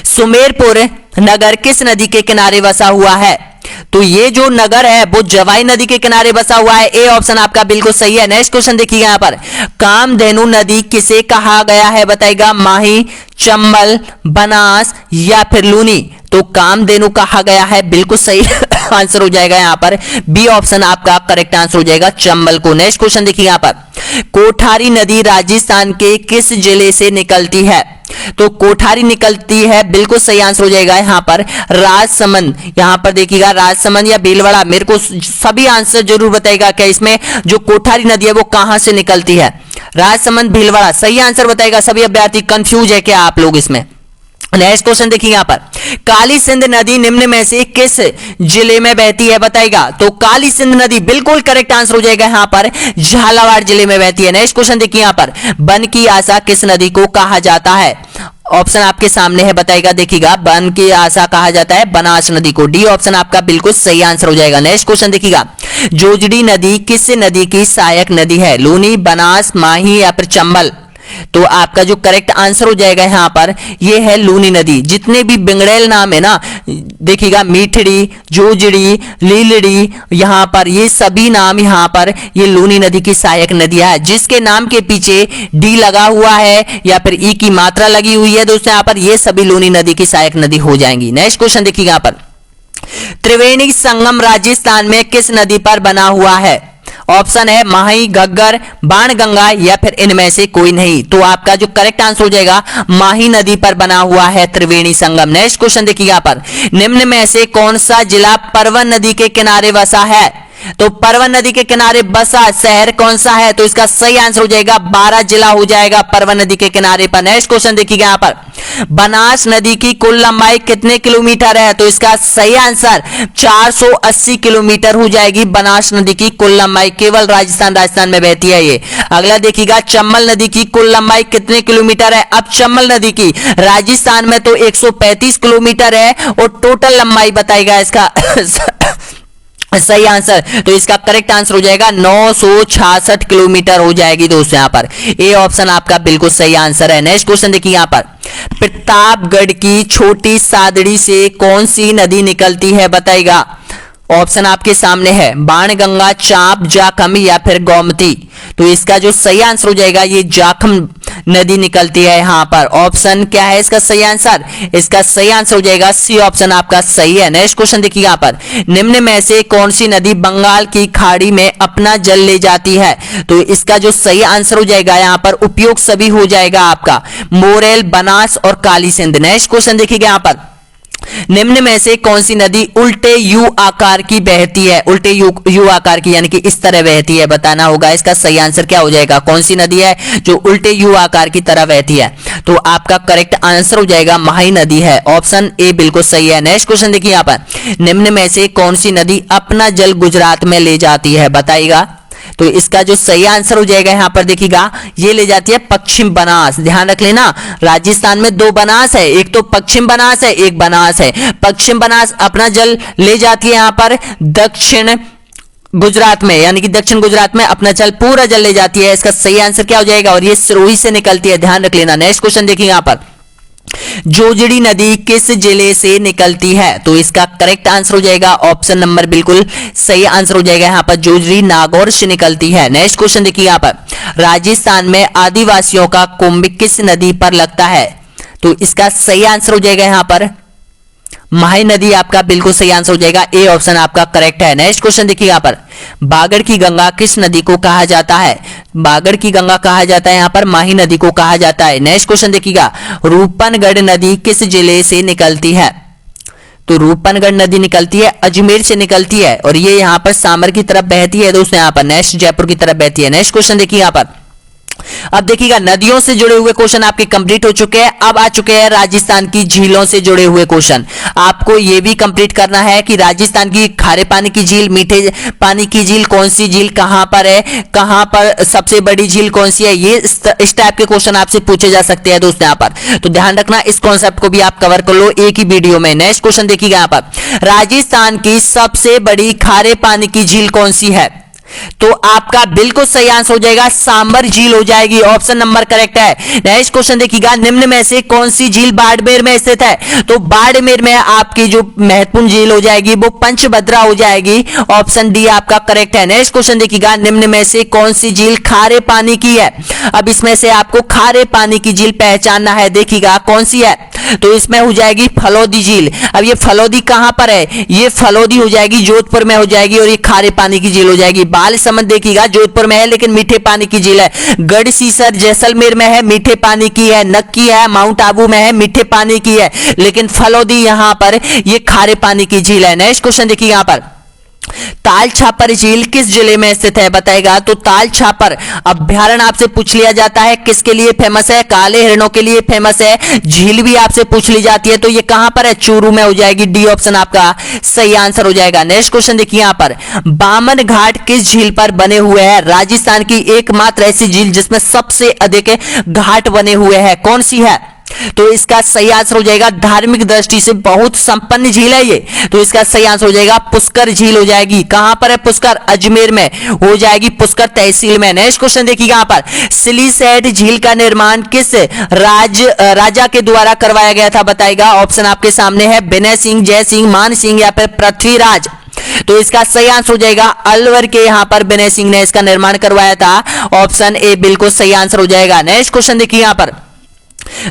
सुमेरपुर नगर किस नदी के किनारे बसा हुआ है? तो ये जो नगर है वो जवाई नदी के किनारे बसा हुआ है। ए ऑप्शन आपका बिल्कुल सही है। नेक्स्ट क्वेश्चन देखिएगा यहां पर, कामधेनु नदी किसे कहा गया है? बताइएगा, माही, चंबल, बनास या फिर लूनी। तो कामधेनु कहा गया है, बिल्कुल सही आंसर हो जाएगा यहां पर, बी ऑप्शन आपका करेक्ट आंसर हो जाएगा, चंबल को। नेक्स्ट क्वेश्चन देखिए यहां पर, कोठारी नदी राजस्थान के किस जिले से निकलती है? तो कोठारी निकलती है, बिल्कुल सही आंसर हो जाएगा यहां पर राजसमंद। यहां पर देखिएगा राजसमंद या भीलवाड़ा, मेरे को सभी आंसर जरूर बताएगा क्या इसमें जो कोठारी नदी है वो कहां से निकलती है। राजसमंद, भीलवाड़ा, सही आंसर बताएगा। सभी अभ्यर्थी कंफ्यूज है क्या आप लोग इसमें? नेक्स्ट क्वेश्चन देखिए यहां पर, काली सिंध नदी निम्न में से किस जिले में बहती है? बताएगा। तो काली सिंध नदी बिल्कुल करेक्ट आंसर हो जाएगा यहां पर, झालावाड़ जिले में बहती है। नेक्स्ट क्वेश्चन देखिए यहां पर, बन की आशा किस नदी को कहा जाता है? ऑप्शन आपके सामने है, बताएगा। देखिएगा, बन की आशा कहा जाता है बनास नदी को। डी ऑप्शन आपका बिल्कुल सही आंसर हो जाएगा। नेक्स्ट क्वेश्चन देखिएगा, जोजड़ी नदी किस नदी की सहायक नदी है? लूनी, बनास, माही या फिर चंबल। तो आपका जो करेक्ट आंसर हो जाएगा यहां पर ये है लूनी नदी। जितने भी बिंगड़ेल नाम है ना, देखिएगा, मीठड़ी, जोजड़ी, लीलड़ी, यहां पर ये सभी नाम यहां पर ये लूनी नदी की सहायक नदियां है। जिसके नाम के पीछे डी लगा हुआ है या फिर ई की मात्रा लगी हुई है दोस्तों, यहां पर ये सभी लूनी नदी की सहायक नदी हो जाएंगी। नेक्स्ट क्वेश्चन देखिएगा यहां पर, त्रिवेणी संगम राजस्थान में किस नदी पर बना हुआ है? ऑप्शन है माही, घग्गर, बाणगंगा या फिर इनमें से कोई नहीं। तो आपका जो करेक्ट आंसर हो जाएगा माही नदी पर बना हुआ है त्रिवेणी संगम। नेक्स्ट क्वेश्चन देखिए यहां पर, निम्न में से कौन सा जिला परवन नदी के किनारे बसा है? तो परवन नदी के किनारे बसा शहर कौन सा है? तो इसका सही आंसर हो जाएगा 12 जिला हो जाएगा परवन नदी के किनारे पर। नेक्स्ट क्वेश्चन देखिएगा यहां पर, बनास नदी की कुल लंबाई कितने किलोमीटर है? तो इसका सही आंसर 480 किलोमीटर हो जाएगी बनास नदी की कुल लंबाई। केवल राजस्थान में बहती है ये। अगला देखिएगा, चंबल नदी की कुल लंबाई कितने किलोमीटर है? अब चंबल नदी की राजस्थान में तो 135 किलोमीटर है और टोटल लंबाई बताएगा इसका सही आंसर। तो इसका करेक्ट आंसर हो जाएगा 966 किलोमीटर हो जाएगी दोस्तों यहां पर। ए ऑप्शन आपका बिल्कुल सही आंसर है। नेक्स्ट क्वेश्चन देखिए यहां पर, प्रतापगढ़ की छोटी सादड़ी से कौन सी नदी निकलती है? बताइएगा। ऑप्शन आपके सामने है, बाणगंगा, चांप, जाखम या फिर गोमती। तो इसका जो सही आंसर हो जाएगा ये नदी निकलती है यहाँ पर। ऑप्शन क्या है इसका सही आंसर? इसका सही आंसर हो जाएगा सी ऑप्शन आपका सही है। नेक्स्ट क्वेश्चन देखिए यहाँ पर, निम्न में से कौन सी नदी बंगाल की खाड़ी में अपना जल ले जाती है? तो इसका जो सही आंसर हो जाएगा यहाँ पर उपयोग सभी हो जाएगा आपका, मोरेल, बनास और काली सिंध। नेक्स्ट क्वेश्चन देखिएगा यहाँ पर, निम्न में से कौन सी नदी उल्टे यू आकार की बहती है? उल्टे यू आकार की यानी कि इस तरह बहती है, बताना होगा। इसका सही आंसर क्या हो जाएगा? कौन सी नदी है जो उल्टे यू आकार की तरह बहती है? तो आपका करेक्ट आंसर हो जाएगा माही नदी है। ऑप्शन ए बिल्कुल सही है। नेक्स्ट क्वेश्चन देखिए यहाँ पर, निम्न में से कौन सी नदी अपना जल गुजरात में ले जाती है? बताइएगा। तो इसका जो सही आंसर हो जाएगा यहाँ पर देखिएगा, ये ले जाती है पश्चिम बनास। ध्यान रख लेना, राजस्थान में दो बनास है, एक तो पश्चिम बनास है, एक बनास है। पश्चिम बनास अपना जल ले जाती है यहाँ पर दक्षिण गुजरात में, यानी कि दक्षिण गुजरात में अपना जल पूरा जल ले जाती है। इसका सही आंसर क्या हो जाएगा? और ये सिरोही से निकलती है, ध्यान रख लेना। नेक्स्ट क्वेश्चन देखिए यहाँ पर, जोजड़ी नदी किस जिले से निकलती है? तो इसका करेक्ट आंसर हो जाएगा ऑप्शन नंबर बिल्कुल सही आंसर हो जाएगा यहाँ पर, जोजड़ी नागौर से निकलती है। नेक्स्ट क्वेश्चन देखिए यहाँ पर, राजस्थान में आदिवासियों का कुंभ किस नदी पर लगता है? तो इसका सही आंसर हो जाएगा यहाँ पर माही नदी आपका बिल्कुल सही आंसर हो जाएगा, ए ऑप्शन आपका करेक्ट है। नेक्स्ट क्वेश्चन देखिए यहाँ पर, बागड़ की गंगा किस नदी को कहा जाता है? बागड़ की गंगा कहा जाता है यहाँ पर माही नदी को कहा जाता है। नेक्स्ट क्वेश्चन देखिएगा, रूपनगढ़ नदी किस जिले से निकलती है? तो रूपनगढ़ नदी निकलती है अजमेर से निकलती है, और ये यहाँ पर सामर की तरफ बहती है दोस्तों, यहाँ पर नेक्स्ट जयपुर की तरफ बहती है। नेक्स्ट क्वेश्चन देखिए यहाँ पर, अब देखिएगा नदियों से जुड़े हुए क्वेश्चन आपके कंप्लीट हो चुके हैं। अब आ चुके हैं राजस्थान की झीलों से जुड़े हुए क्वेश्चन। आपको यह भी कंप्लीट करना है कि राजस्थान की खारे पानी की झील, मीठे पानी की झील, कौन सी झील कहां पर है, कहां पर सबसे बड़ी झील कौन सी है, ये इस टाइप के क्वेश्चन आपसे पूछे जा सकते हैं दोस्तों यहाँ पर। तो ध्यान रखना, इस कॉन्सेप्ट को भी आप कवर कर लो एक ही वीडियो में। नेक्स्ट क्वेश्चन देखिएगा यहाँ पर, राजस्थान की सबसे बड़ी खारे पानी की झील कौन सी है? तो आपका बिल्कुल सही आंसर हो जाएगा सांबर झील हो जाएगी, ऑप्शन नंबर करेक्ट है। नेक्स्ट क्वेश्चन देखिएगा, निम्न में से कौन सी झील बाड़मेर में स्थित है? तो बाड़मेर में आपकी जो महत्वपूर्ण झील हो जाएगी वो पंचभद्रा हो जाएगी, ऑप्शन डी आपका करेक्ट है। नेक्स्ट क्वेश्चन देखिएगा, निम्न में से कौन सी झील खारे पानी की है? अब इसमें से आपको खारे पानी की झील पहचानना है, देखिएगा कौन सी है। तो इसमें हो जाएगी फलोदी झील। अब ये फलोदी कहां पर है? ये फलोदी हो जाएगी जोधपुर में हो जाएगी, और ये खारे पानी की झील हो जाएगी बालसमंद। देखिएगा जोधपुर में है लेकिन मीठे पानी की झील है। गढ़सीसर जैसलमेर में है, मीठे पानी की है। नक्की है, माउंट आबू में है, मीठे पानी की है, लेकिन फलोदी यहां पर ये खारे पानी की झील है। नेक्स्ट क्वेश्चन देखिए यहां पर, ताल छापर झील किस जिले में स्थित है? बताएगा। तो ताल छापर अभ्यारण्य आपसे पूछ लिया जाता है, किसके लिए फेमस है? काले हिरणों के लिए फेमस है। झील भी आपसे पूछ ली जाती है, तो ये कहां पर है? चूरू में हो जाएगी, डी ऑप्शन आपका सही आंसर हो जाएगा। नेक्स्ट क्वेश्चन देखिए यहां पर, बामन घाट किस झील पर बने हुए हैं? राजस्थान की एकमात्र ऐसी झील जिसमें सबसे अधिक घाट बने हुए हैं, कौन सी है? तो इसका सही आंसर हो जाएगा, धार्मिक दृष्टि से बहुत संपन्न झील है ये, तो इसका सही आंसर हो जाएगा पुष्कर झील हो जाएगी। कहां पर है पुष्कर? अजमेर में हो जाएगी, पुष्कर तहसील में। नेक्स्ट क्वेश्चन देखिएगा यहां पर, सिलीसेट झील का निर्माण किस राजा के द्वारा करवाया गया था? बताएगा। ऑप्शन आपके सामने है, विनय सिंह, जय सिंह, मान सिंह या फिर पृथ्वीराज। तो इसका सही आंसर हो जाएगा अलवर के यहां पर विनय सिंह ने इसका निर्माण करवाया था, ऑप्शन ए बिल्कुल सही आंसर हो जाएगा। नेक्स्ट क्वेश्चन देखिए यहां पर,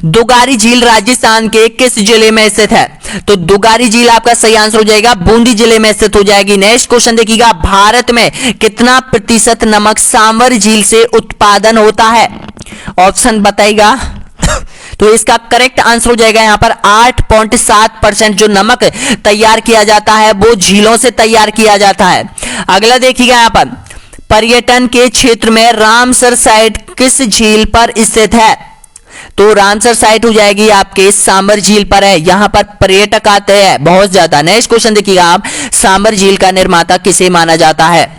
दुगारी झील राजस्थान के किस जिले में स्थित है? तो दुगारी झील आपका सही आंसर हो जाएगा बूंदी जिले में स्थित हो जाएगी। नेक्स्ट क्वेश्चन देखिएगा, भारत में कितना प्रतिशत नमक सांवर झील से उत्पादन होता है? ऑप्शन बताइएगा। तो इसका करेक्ट आंसर हो जाएगा यहां पर 8.7% जो नमक तैयार किया जाता है वो झीलों से तैयार किया जाता है। अगला देखिएगा यहां पर, पर्यटन के क्षेत्र में रामसर साइट किस झील पर स्थित है? तो रामसर साइट हो जाएगी आपके सांबर झील पर है, यहां पर पर्यटक आते हैं बहुत ज्यादा। नेक्स्ट क्वेश्चन देखिएगा आप, सांबर झील का निर्माता किसे माना जाता है?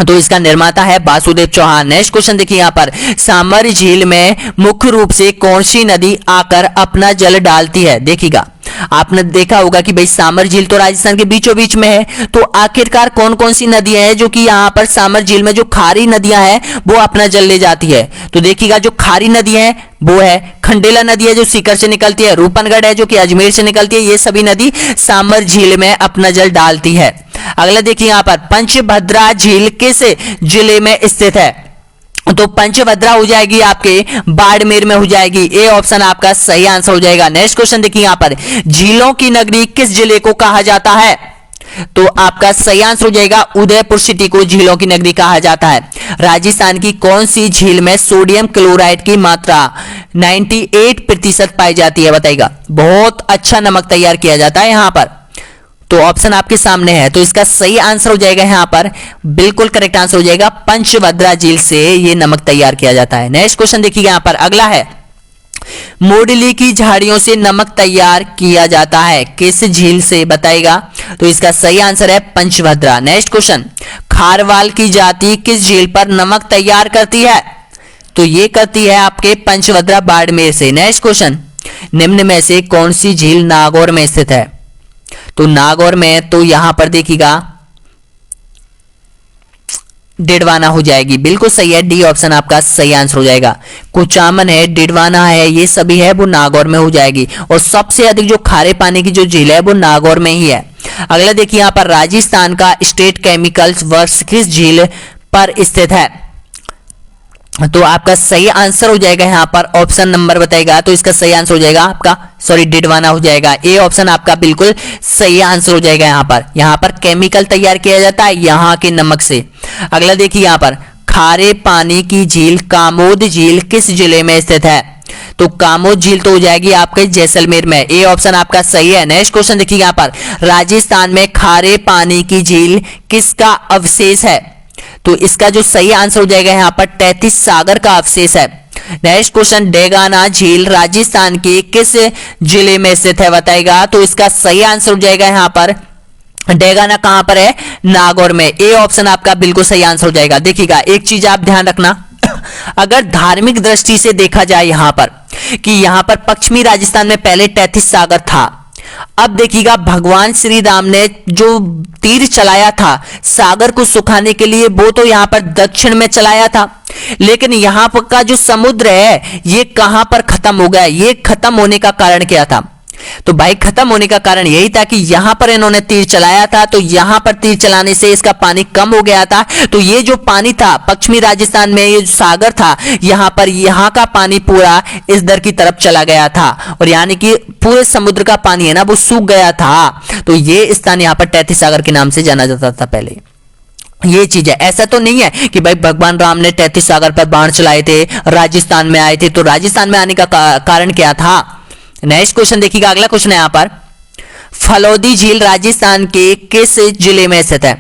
तो इसका निर्माता है वासुदेव चौहान। नेक्स्ट क्वेश्चन देखिए यहां पर, सांबर झील में मुख्य रूप से कौन सी नदी आकर अपना जल डालती है? देखिएगा आपने देखा होगा कि भाई सांबर झील तो राजस्थान के बीचों बीच में है, तो आखिरकार कौन कौन सी नदियां हैं जो कि यहाँ पर सांबर झील में जो खारी नदियां हैं वो अपना जल ले जाती है? तो देखिएगा जो खारी नदियां हैं वो है खंडेला नदी है जो सीकर से निकलती है, रूपनगढ़ है जो कि अजमेर से निकलती है, ये सभी नदी सांबर झील में अपना जल डालती है। अगला देखिए यहाँ पर, पंचभद्रा झील किस जिले में स्थित है? तो पंचभद्रा हो जाएगी आपके बाड़मेर में हो जाएगी। ए ऑप्शन आपका सही आंसर हो जाएगा। नेक्स्ट क्वेश्चन देखिए यहां पर, झीलों की नगरी किस जिले को कहा जाता है? तो आपका सही आंसर हो जाएगा उदयपुर सिटी को झीलों की नगरी कहा जाता है। राजस्थान की कौन सी झील में सोडियम क्लोराइड की मात्रा 98% पाई जाती है? बताइएगा। बहुत अच्छा नमक तैयार किया जाता है यहां पर। तो ऑप्शन आपके सामने है, तो इसका सही आंसर हो जाएगा यहां पर, बिल्कुल करेक्ट आंसर हो जाएगा, पंचभद्रा झील से ये नमक तैयार किया जाता है। नेक्स्ट क्वेश्चन देखिए यहां पर, अगला है, मोडली की झाड़ियों से नमक तैयार किया जाता है, किस झील से? बताएगा। तो इसका सही आंसर है पंचभद्रा। नेक्स्ट क्वेश्चन, खारवाल की जाति किस झील पर नमक तैयार करती है? तो ये करती है आपके पंचभद्रा बाड़मेर से। नेक्स्ट क्वेश्चन, निम्न में से कौन सी झील नागौर में स्थित है? तो नागौर में तो यहां पर देखिएगा डिडवाना हो जाएगी, बिल्कुल सही है, डी ऑप्शन आपका सही आंसर हो जाएगा। कुचामन है, डिडवाना है, ये सभी है वो नागौर में हो जाएगी। और सबसे अधिक जो खारे पानी की जो झील है वो नागौर में ही है। अगला देखिए यहां पर, राजस्थान का स्टेट केमिकल्स वर्क्स किस झील पर स्थित है? तो आपका सही आंसर हो जाएगा यहां पर ऑप्शन नंबर बताएगा। तो इसका सही आंसर हो जाएगा आपका, सॉरी, डिडवाना हो जाएगा। ए ऑप्शन आपका बिल्कुल सही आंसर हो जाएगा। यहां पर केमिकल तैयार किया जाता है यहां के नमक से। अगला देखिए यहां पर, खारे पानी की झील कामोद झील किस जिले में स्थित है? तो कामोद झील तो हो जाएगी आपके जैसलमेर में। ए ऑप्शन आपका सही है। नेक्स्ट क्वेश्चन देखिए यहां पर, राजस्थान में खारे पानी की झील किसका अवशेष है? तो इसका जो सही आंसर हो जाएगा यहां पर तैतीस सागर का अवशेष है। नेक्स्ट क्वेश्चन, डेगाना झील राजस्थान के किस जिले में स्थित है? बताएगा। तो इसका सही आंसर हो जाएगा यहां पर, डेगाना कहां पर है? नागौर में। ए ऑप्शन आपका बिल्कुल सही आंसर हो जाएगा। देखिएगा एक चीज आप ध्यान रखना, अगर धार्मिक दृष्टि से देखा जाए यहां पर कि यहां पर पश्चिमी राजस्थान में पहले 33 सागर था। अब देखिएगा भगवान श्री राम ने जो तीर चलाया था सागर को सुखाने के लिए, वो तो यहां पर दक्षिण में चलाया था, लेकिन यहां पर का जो समुद्र है ये कहां पर खत्म हो गया? ये खत्म होने का कारण क्या था? तो भाई खत्म होने का कारण यही था कि यहां पर इन्होंने तीर चलाया था, तो यहां पर तीर चलाने से इसका पानी कम हो गया था। तो ये जो पानी था पश्चिमी राजस्थान में, ये जो सागर था यहां पर, यहां का पानी पूरा इस दर की तरफ चला गया था, और यानी कि पूरे समुद्र का पानी है ना वो सूख गया था। तो ये स्थान यहां पर 33 सागर के नाम से जाना जाता था पहले। ये चीज है, ऐसा तो नहीं है कि भाई भगवान राम ने 33 सागर पर बाण चलाए थे, राजस्थान में आए थे। तो राजस्थान में आने का कारण क्या था? नेक्स्ट क्वेश्चन देखिएगा, अगला क्वेश्चन है यहां पर, फलौदी झील राजस्थान के किस जिले में स्थित है?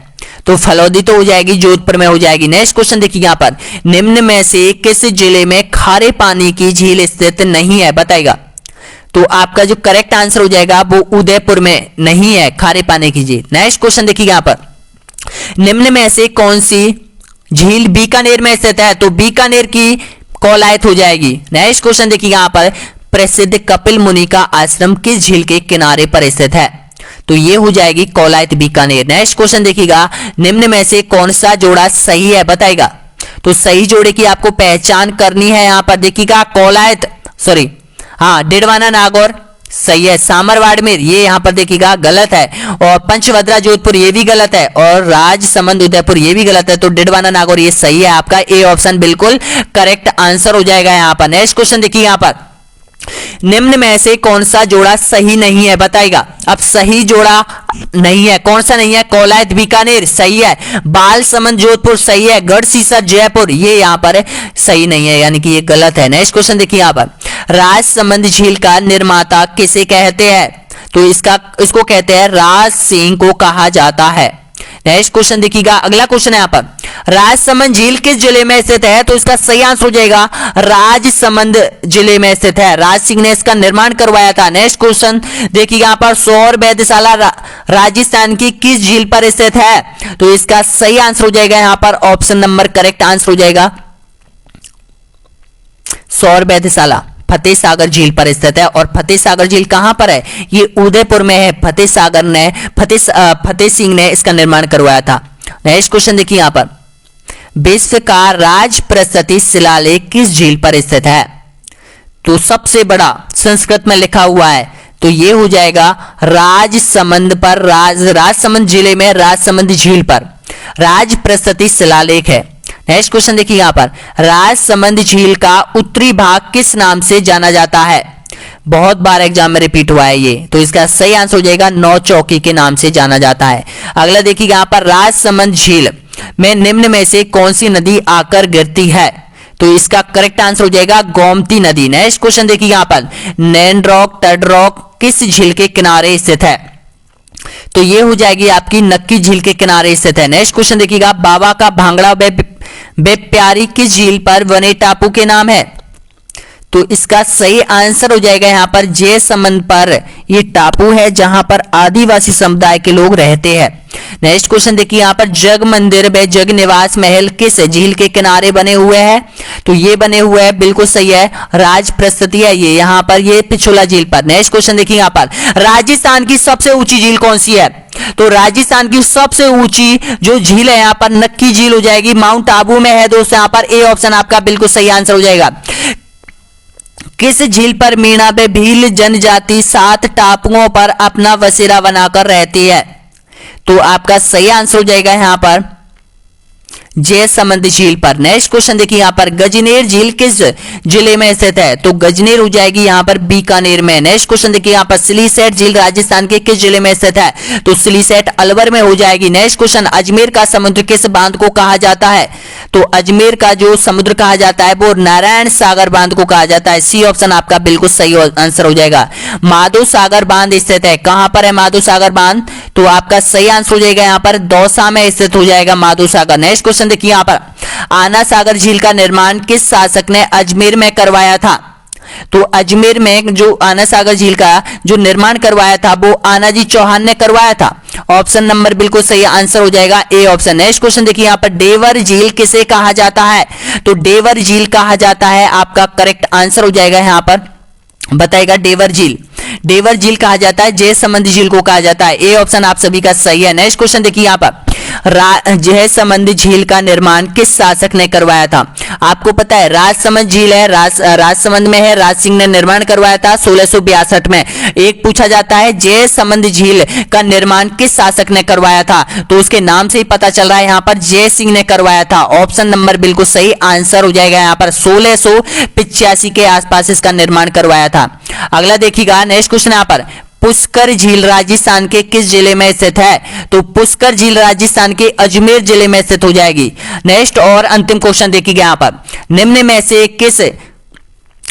तो फलौदी तो हो जाएगी जोधपुर में हो जाएगी। नेक्स्ट क्वेश्चन देखिए यहां पर, निम्न में से किस जिले में खारे पानी की झील स्थित नहीं है? बताएगा। तो आपका जो करेक्ट आंसर हो जाएगा वो उदयपुर में नहीं है खारे पानी की झील। नेक्स्ट क्वेश्चन देखिए यहां पर, निम्न में से कौन सी झील बीकानेर में स्थित है? तो बीकानेर की कौलायत हो जाएगी। नेक्स्ट क्वेश्चन देखिए यहां पर, प्रसिद्ध कपिल मुनि का आश्रम किस झील के किनारे पर स्थित है? तो ये हो जाएगी कौलायत बीकानेर। नेक्स्ट क्वेश्चन देखिएगा, निम्न में से कौन सा जोड़ा सही है? बताएगा। तो सही जोड़े की आपको पहचान करनी है। यहां पर देखिएगा कौलायत, सॉरी, हाँ, डिडवाना नागौर सही है, सामरवाड़ में ये यहां पर देखिएगा गलत है, और पंचभद्रा जोधपुर ये भी गलत है, और राजसमंद उदयपुर ये भी गलत है। तो डिडवाना नागौर ये सही है आपका, ए ऑप्शन बिल्कुल करेक्ट आंसर हो जाएगा यहां पर। नेक्स्ट क्वेश्चन देखिए यहां पर, निम्न में से कौन सा जोड़ा सही नहीं है? बताएगा। अब सही जोड़ा नहीं है, कौन सा नहीं है? कौलायत बीकानेर सही है, बालसमंद जोधपुर सही है, गढ़सीसर जयपुर ये यहां पर सही नहीं है, यानी कि ये गलत है। नेक्स्ट क्वेश्चन देखिए यहां पर, राजसमंद झील का निर्माता किसे कहते हैं? तो इसको कहते हैं राज सिंह को कहा जाता है। नेक्स्ट क्वेश्चन देखिएगा, अगला क्वेश्चन है यहाँ पर, राजसमंद झील किस जिले में स्थित है? तो इसका सही आंसर हो जाएगा राजसमंद जिले में स्थित है, राज सिंह ने इसका निर्माण करवाया था। नेक्स्ट क्वेश्चन देखिएगा यहाँ पर, सौर वेधशाला राजस्थान की किस झील पर स्थित है? तो इसका सही आंसर हो जाएगा यहाँ पर ऑप्शन नंबर करेक्ट आंसर हो जाएगा सौर वेधशाला फतेह सागर झील पर स्थित है। और फतेह सागर झील कहां पर है? ये उदयपुर में है। फतेह सिंह ने इसका निर्माण करवाया था। नेक्स्ट क्वेश्चन देखिए यहां पर, विश्व का राजप्रशस्ति शिलालेख किस झील पर स्थित है? तो सबसे बड़ा संस्कृत में लिखा हुआ है, तो ये हो जाएगा राजसमंद पर, राजसमंद जिले में राजसमंद झील पर राजप्रशस्ति शिलालेख है। नेक्स्ट क्वेश्चन देखिए यहां पर, राजसमंद झील का उत्तरी भाग किस नाम से जाना जाता है? बहुत बार एग्जाम में रिपीट हुआ है ये, तो इसका सही आंसर हो जाएगा नौ चौकी के नाम से जाना जाता है। अगला देखिए यहां पर, राजसमंद झील में निम्न में से कौन सी नदी आकर गिरती है? तो इसका करेक्ट आंसर हो जाएगा गोमती नदी। नेक्स्ट क्वेश्चन देखिए यहां पर, नैन रॉक टड रॉक किस झील के किनारे स्थित है? तो ये हो जाएगी आपकी नक्की झील के किनारे स्थित है। नेक्स्ट क्वेश्चन देखिएगा, बाबा का भांगड़ा बेप्यारी किस झील पर बने टापू के नाम है? तो इसका सही आंसर हो जाएगा यहां पर जयसमंद पर ये टापू है जहां पर आदिवासी समुदाय के लोग रहते हैं। नेक्स्ट क्वेश्चन देखिए यहां पर, जग मंदिर व जग निवास महल किस झील के किनारे बने हुए हैं? तो ये बने हुए हैं, बिल्कुल सही है, राजप्रस्थिति है ये यहां पर, ये पिछोला झील पर। नेक्स्ट क्वेश्चन देखिए यहां पर, राजस्थान की सबसे ऊंची झील कौन सी है? तो राजस्थान की सबसे ऊंची जो झील है यहां पर नक्की झील हो जाएगी, माउंट आबू में है दोस्तों। यहां पर ए ऑप्शन आपका बिल्कुल सही आंसर हो जाएगा। किस झील पर मीणा व भील जनजाति 7 टापुओं पर अपना बसेरा बनाकर रहती है? तो आपका सही आंसर हो जाएगा यहां पर जयसमंद झील पर। नेक्स्ट क्वेश्चन देखिए यहां पर, गजनेर झील किस जिले में स्थित है? तो गजनेर हो जाएगी यहां पर बीकानेर में। नेक्स्ट क्वेश्चन देखिए यहां पर, सिलीसेट झील राजस्थान के किस जिले में स्थित है? तो सिलीसेट अलवर में हो जाएगी। नेक्स्ट क्वेश्चन, अजमेर का समुद्र किस बांध को कहा जाता है? तो अजमेर का जो समुद्र कहा जाता है वो नारायण सागर बांध को कहा जाता है। सी ऑप्शन आपका बिल्कुल सही आंसर हो जाएगा। माधो सागर बांध स्थित है, कहां पर है माधो सागर बांध? तो आपका सही आंसर हो जाएगा यहां पर दौसा में स्थित हो जाएगा माधो सागर। नेक्स्ट क्वेश्चन देखिए यहां पर, आना सागर झील का निर्माण किस शासक ने अजमेर में करवाया था? तो अजमेर में जो आना सागर झील का जो निर्माण करवाया था वो आनाजी चौहान ने करवाया था। ऑप्शन नंबर बिल्कुल सही आंसर हो जाएगा ए ऑप्शन। नेक्स्ट क्वेश्चन देखिए यहां पर, डेवर झील किसे कहा जाता है? तो डेवर झील कहा जाता है, आपका करेक्ट आंसर हो जाएगा यहां पर बताएगा डेवर झील। डेवर झील कहा जाता है, जयसमंद झील को कहा जाता है। ए ऑप्शन आप सभी का सही है। नेक्स्ट क्वेश्चन देखिए यहां पर, जयसमंद झील का निर्माण किस शासक ने करवाया था? आपको पता है राजसमंद झील है, राजसमंद में है, राज सिंह ने निर्माण करवाया था 1662 में। एक पूछा जाता है जयसमंद झील का निर्माण किस शासक ने करवाया था? तो उसके नाम से ही पता चल रहा है यहां पर जय सिंह ने करवाया था। ऑप्शन नंबर बिल्कुल सही आंसर हो जाएगा यहां पर 1685 के आसपास इसका निर्माण करवाया था। अगला देखिएगा नेक्स्ट क्वेश्चन यहां पर, पुष्कर झील राजस्थान के किस जिले में स्थित है? तो पुष्कर झील राजस्थान के अजमेर जिले में स्थित हो जाएगी। नेक्स्ट और अंतिम क्वेश्चन देखिएगा यहां पर, निम्न में से किस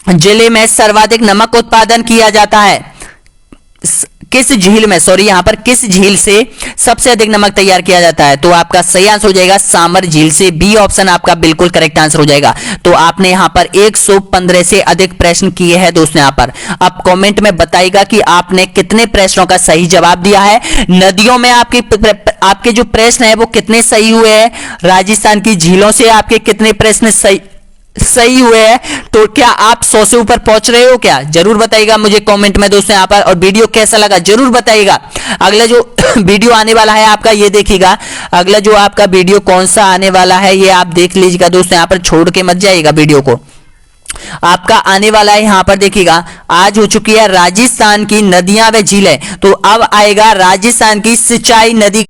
जिले में सर्वाधिक नमक उत्पादन किया जाता है? किस झील में, सॉरी यहां पर किस झील से सबसे अधिक नमक तैयार किया जाता है? तो आपका सही आंसर हो जाएगा सामर झील से। बी ऑप्शन आपका बिल्कुल करेक्ट आंसर हो जाएगा। तो आपने यहां पर 115 से अधिक प्रश्न किए हैं दोस्तों। यहां पर आप कमेंट में बताइएगा कि आपने कितने प्रश्नों का सही जवाब दिया है। नदियों में आपके जो प्रश्न है वो कितने सही हुए हैं, राजस्थान की झीलों से आपके कितने प्रश्न सही हुए हैं, तो क्या आप 100 से ऊपर पहुंच रहे हो क्या? जरूर बताइएगा मुझे कमेंट में दोस्तों यहां पर। और वीडियो कैसा लगा जरूर बताइएगा। अगला जो वीडियो आने वाला है आपका ये देखिएगा, अगला जो आपका वीडियो कौन सा आने वाला है ये आप देख लीजिएगा दोस्तों। यहां पर छोड़ के मत जाइएगा वीडियो को, आपका आने वाला है यहां पर देखिएगा। आज हो चुकी है राजस्थान की नदियां व झीलें, तो अब आएगा राजस्थान की सिंचाई नदी।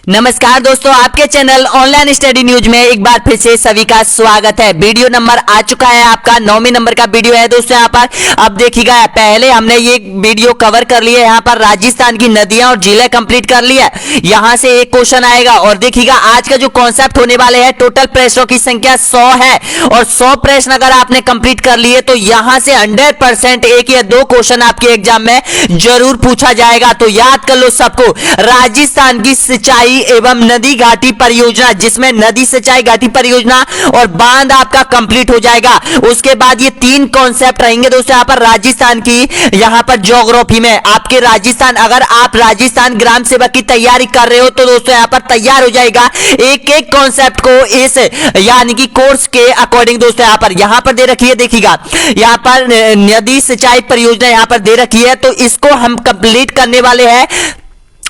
नमस्कार दोस्तों, आपके चैनल ऑनलाइन स्टडी न्यूज में एक बार फिर से सभी का स्वागत है। वीडियो नंबर आ चुका है आपका 9वें नंबर का वीडियो है दोस्तों यहाँ पर। अब देखिएगा पहले हमने ये वीडियो कवर कर लिया, यहाँ पर राजस्थान की नदियां और झीलें कंप्लीट कर लिया। यहाँ से एक क्वेश्चन आएगा और देखिएगा आज का जो कॉन्सेप्ट होने वाले हैं, टोटल प्रश्नों की संख्या 100 है और 100 प्रश्न अगर आपने कंप्लीट कर लिए तो यहाँ से 100% एक या दो क्वेश्चन आपके एग्जाम में जरूर पूछा जाएगा। तो याद कर लो सबको, राजस्थान की सिंचाई एवं नदी घाटी परियोजना, जिसमें नदी सिंचाई घाटी परियोजना और बांध आपका कंप्लीट हो जाएगा। उसके बाद ये 3 कॉन्सेप्ट रहेंगे दोस्तों यहाँ पर राजस्थान की, यहाँ पर ज्योग्राफी में आपके राजस्थान, अगर आप राजस्थान ग्राम सेवक की तैयारी कर रहे हो तो दोस्तों यहाँ पर तैयार हो जाएगा एक एक कॉन्सेप्ट को इस यानी कि कोर्स के अकॉर्डिंग। दोस्तों यहाँ पर दे रखी है, देखिएगा यहाँ पर नदी सिंचाई परियोजना यहाँ पर दे रखी है, तो इसको हम कंप्लीट करने वाले हैं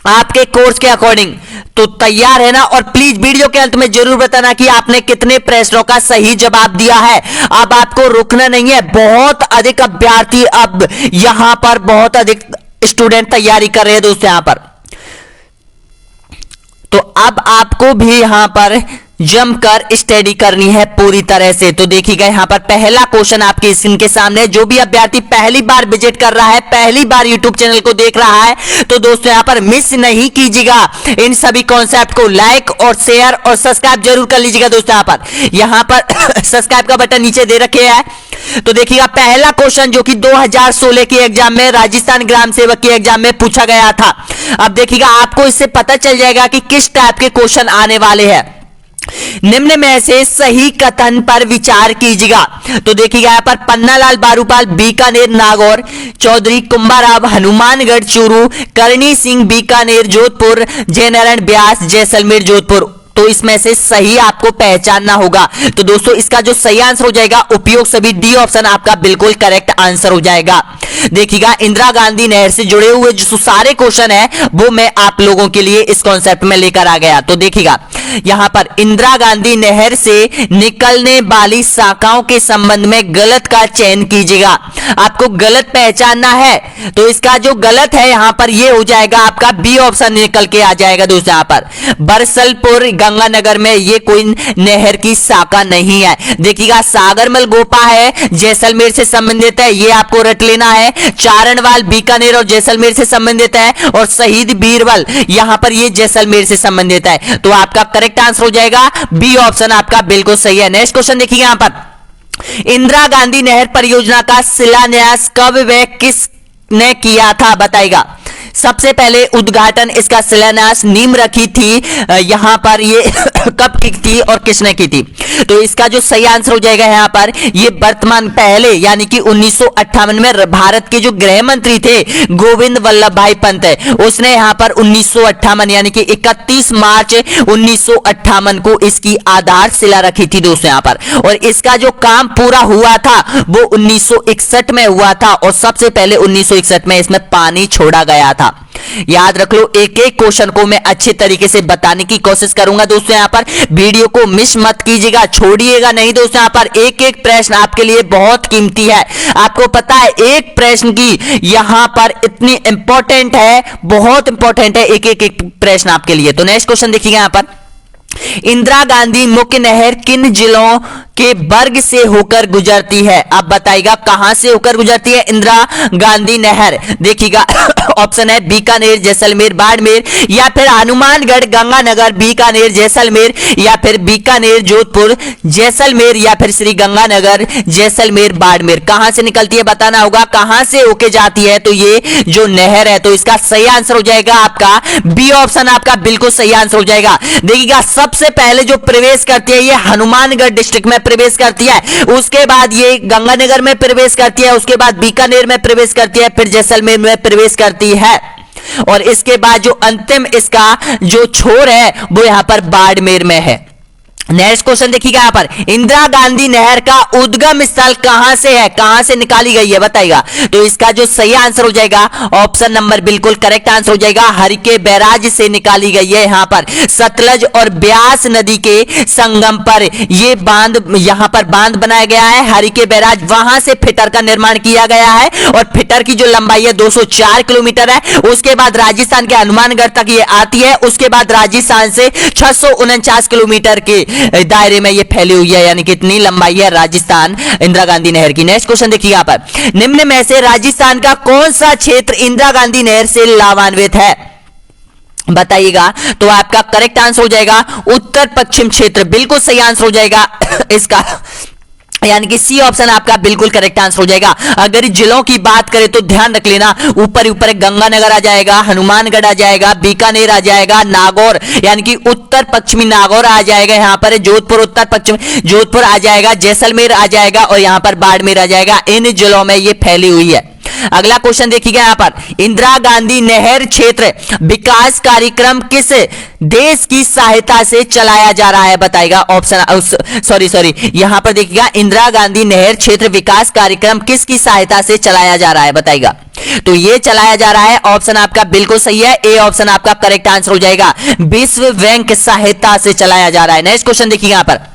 आपके कोर्स के अकॉर्डिंग। तो तैयार है ना? और प्लीज वीडियो के अंत में जरूर बताना कि आपने कितने प्रश्नों का सही जवाब दिया है। अब आपको रुकना नहीं है, बहुत अधिक अभ्यर्थी अब यहां पर बहुत अधिक स्टूडेंट तैयारी कर रहे हैं दोस्तों यहां पर। तो अब आपको भी यहां पर जमकर स्टडी करनी है पूरी तरह से। तो देखिएगा यहाँ पर पहला क्वेश्चन आपके स्क्रीन के सामने, जो भी अभ्यर्थी पहली बार विजिट कर रहा है, पहली बार यूट्यूब चैनल को देख रहा है, तो दोस्तों यहाँ पर मिस नहीं कीजिएगा इन सभी कॉन्सेप्ट को, लाइक और शेयर और सब्सक्राइब जरूर कर लीजिएगा। दोस्तों यहाँ पर सब्सक्राइब का बटन नीचे दे रखे है। तो देखिएगा पहला क्वेश्चन जो कि 2016 के एग्जाम में, राजस्थान ग्राम सेवक के एग्जाम में पूछा गया था। अब देखिएगा आपको इससे पता चल जाएगा कि किस टाइप के क्वेश्चन आने वाले हैं। निम्न में से सही कथन पर विचार कीजिएगा। तो देखिएगा यहाँ पर पन्नालाल बारूपाल बीकानेर नागौर, चौधरी कुंभाराव हनुमानगढ़ चूरू, करणी सिंह बीकानेर जोधपुर, जयनारायण व्यास जैसलमेर जोधपुर। तो इसमें से सही आपको पहचानना होगा। तो दोस्तों इसका जो सही आंसर हो जाएगा उपयोग सभी, डी ऑप्शन आपका बिल्कुल करेक्ट आंसर हो जाएगा। देखिएगा इंदिरा गांधी नहर से जुड़े हुए जो सारे क्वेश्चन है वो मैं आप लोगों के लिए इस कॉन्सेप्ट में लेकर आ गया। तो देखिएगा यहां पर इंदिरा गांधी नहर से निकलने वाली शाखाओं के संबंध में गलत का चयन कीजिएगा। आपको गलत पहचानना है, तो इसका जो गलत है यहां पर ये हो जाएगा आपका बी ऑप्शन निकल के आ जाएगा। दोस्तों यहाँ पर बरसलपुर गंगानगर में ये कोई नहर की शाखा नहीं है। देखिएगा सागरमल गोपा है, जैसलमेर से संबंधित है, ये आपको रट लेना है। चारणवाल बीकानेर और जैसलमेर से संबंधित है, और शहीद बीरबल यहां पर ये जैसलमेर से संबंधित है। तो आपका करेक्ट आंसर हो जाएगा बी ऑप्शन आपका बिल्कुल सही है। नेक्स्ट क्वेश्चन देखिए यहां पर, इंदिरा गांधी नहर परियोजना का शिलान्यास कब व किसने किया था बताइएगा। सबसे पहले उद्घाटन इसका शिलान्यास नीम रखी थी यहां पर, ये कब की थी और किसने की थी। तो इसका जो सही आंसर हो जाएगा यहां पर, ये वर्तमान पहले यानी कि 1958 में भारत के जो गृह मंत्री थे गोविंद वल्लभ भाई पंत है, उसने यहां पर 1958 यानी कि 31 मार्च 1958 को इसकी आधारशिला रखी थी दोस्तों यहां पर। और इसका जो काम पूरा हुआ था वो 1961 में हुआ था, और सबसे पहले 1961 में इसमें पानी छोड़ा गया था। याद रख लो, एक एक क्वेश्चन को मैं अच्छे तरीके से बताने की कोशिश करूंगा दोस्तों। यहां पर वीडियो को मिस मत कीजिएगा, छोड़िएगा नहीं दोस्तों। यहां पर एक एक प्रश्न आपके लिए बहुत कीमती है। आपको पता है एक प्रश्न की यहां पर इतनी इंपॉर्टेंट है, बहुत इंपॉर्टेंट है एक एक प्रश्न आपके लिए। तो नेक्स्ट क्वेश्चन देखिएगा यहां पर, इंदिरा गांधी मुख्य नहर किन जिलों के वर्ग से होकर गुजरती है। अब बताइएगा कहां से होकर गुजरती है इंदिरा गांधी नहर। देखिएगा ऑप्शन है बीकानेर, जैसलमेर, बाड़मेर, या फिर हनुमानगढ़, गंगानगर, बीकानेर, जैसलमेर, या फिर बीकानेर, जोधपुर, जैसलमेर, या फिर श्री गंगानगर, जैसलमेर, बाड़मेर। कहां से निकलती है बताना होगा, कहां से होके जाती है। तो ये जो नहर है, तो इसका सही आंसर हो जाएगा आपका बी ऑप्शन आपका बिल्कुल सही आंसर हो जाएगा। देखिएगा सबसे पहले जो प्रवेश करती है ये हनुमानगढ़ डिस्ट्रिक्ट में प्रवेश करती है, उसके बाद ये गंगानगर में प्रवेश करती है, उसके बाद बीकानेर में प्रवेश करती है, फिर जैसलमेर में प्रवेश करती है, और इसके बाद जो अंतिम इसका जो छोर है वो यहां पर बाड़मेर में है। नेक्स्ट क्वेश्चन देखिएगा यहां पर, इंदिरा गांधी नहर का उद्गम स्थल कहां से है, कहां से निकाली गई है बताइएगा। तो इसका जो सही आंसर हो जाएगा ऑप्शन नंबर बिल्कुल करेक्ट आंसर हो जाएगा, हरिके बैराज से निकाली गई है। यहां पर सतलज और ब्यास नदी के संगम पर यह बांध, यहां पर बांध बनाया गया है हरिके बैराज, वहां से फिटर का निर्माण किया गया है, और फिटर की जो लंबाई है 204 किलोमीटर है। उसके बाद राजस्थान के हनुमानगढ़ तक ये आती है, उसके बाद राजस्थान से 649 किलोमीटर के दायरे में ये फैली हुई है, यानी कितनी लंबाई है राजस्थान इंदिरा गांधी नहर की। नेक्स्ट क्वेश्चन देखिए यहां पर, निम्न में से राजस्थान का कौन सा क्षेत्र इंदिरा गांधी नहर से लाभान्वित है बताइएगा। तो आपका करेक्ट आंसर हो जाएगा उत्तर पश्चिम क्षेत्र, बिल्कुल सही आंसर हो जाएगा इसका, यानी कि सी ऑप्शन आपका बिल्कुल करेक्ट आंसर हो जाएगा। अगर जिलों की बात करें तो ध्यान रख लेना, ऊपर ऊपर गंगानगर आ जाएगा, हनुमानगढ़ आ जाएगा, बीकानेर आ जाएगा, नागौर यानी कि उत्तर पश्चिमी नागौर आ जाएगा, यहाँ पर जोधपुर उत्तर पश्चिम जोधपुर आ जाएगा, जैसलमेर आ जाएगा, और यहाँ पर बाड़मेर आ जाएगा। इन जिलों में ये फैली हुई है। अगला क्वेश्चन देखिएगा यहां पर, इंदिरा गांधी नहर क्षेत्र विकास कार्यक्रम किस देश की सहायता से चलाया जा रहा है बताइएगा। ऑप्शन सॉरी यहां पर देखिएगा, इंदिरा गांधी नहर क्षेत्र विकास कार्यक्रम किसकी सहायता से चलाया जा रहा है बताइएगा। तो ये चलाया जा रहा है, ऑप्शन आपका बिल्कुल सही है, ए ऑप्शन आपका करेक्ट आंसर हो जाएगा, विश्व बैंक सहायता से चलाया जा रहा है। नेक्स्ट क्वेश्चन देखिए यहां पर,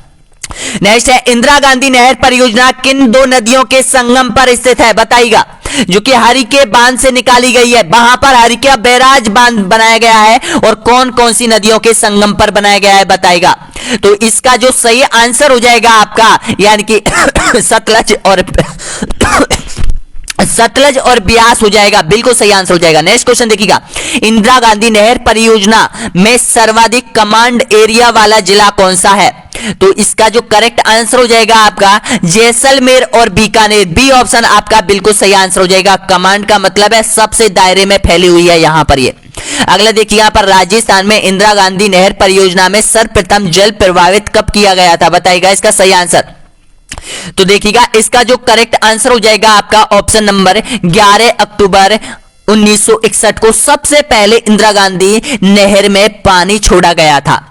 नेक्स्ट है इंदिरा गांधी नहर परियोजना किन दो नदियों के संगम पर स्थित है, बताइएगा। जो कि हरिके बांध से निकाली गई है, वहां पर हरिके बैराज बांध बनाया गया है और कौन कौन सी नदियों के संगम पर बनाया गया है, बताइएगा। तो इसका जो सही आंसर हो जाएगा आपका यानी कि सतलज और ब्यास हो जाएगा, बिल्कुल सही आंसर हो जाएगा। नेक्स्ट क्वेश्चन देखिएगा, इंदिरा गांधी नहर परियोजना में सर्वाधिक कमांड एरिया वाला जिला कौन सा है? तो इसका जो करेक्ट आंसर हो जाएगा आपका जैसलमेर और बीकानेर, बी ऑप्शन आपका बिल्कुल सही आंसर हो जाएगा। कमांड का मतलब है सबसे दायरे में फैली हुई है यहां पर ये। अगला देखिए यहां पर राजस्थान में इंदिरा गांधी नहर परियोजना में सर्वप्रथम जल प्रभावित कब किया गया था, बताइएगा इसका सही आंसर। तो देखिएगा इसका जो करेक्ट आंसर हो जाएगा आपका ऑप्शन नंबर 11 अक्टूबर 1961 को सबसे पहले इंदिरा गांधी नहर में पानी छोड़ा गया था।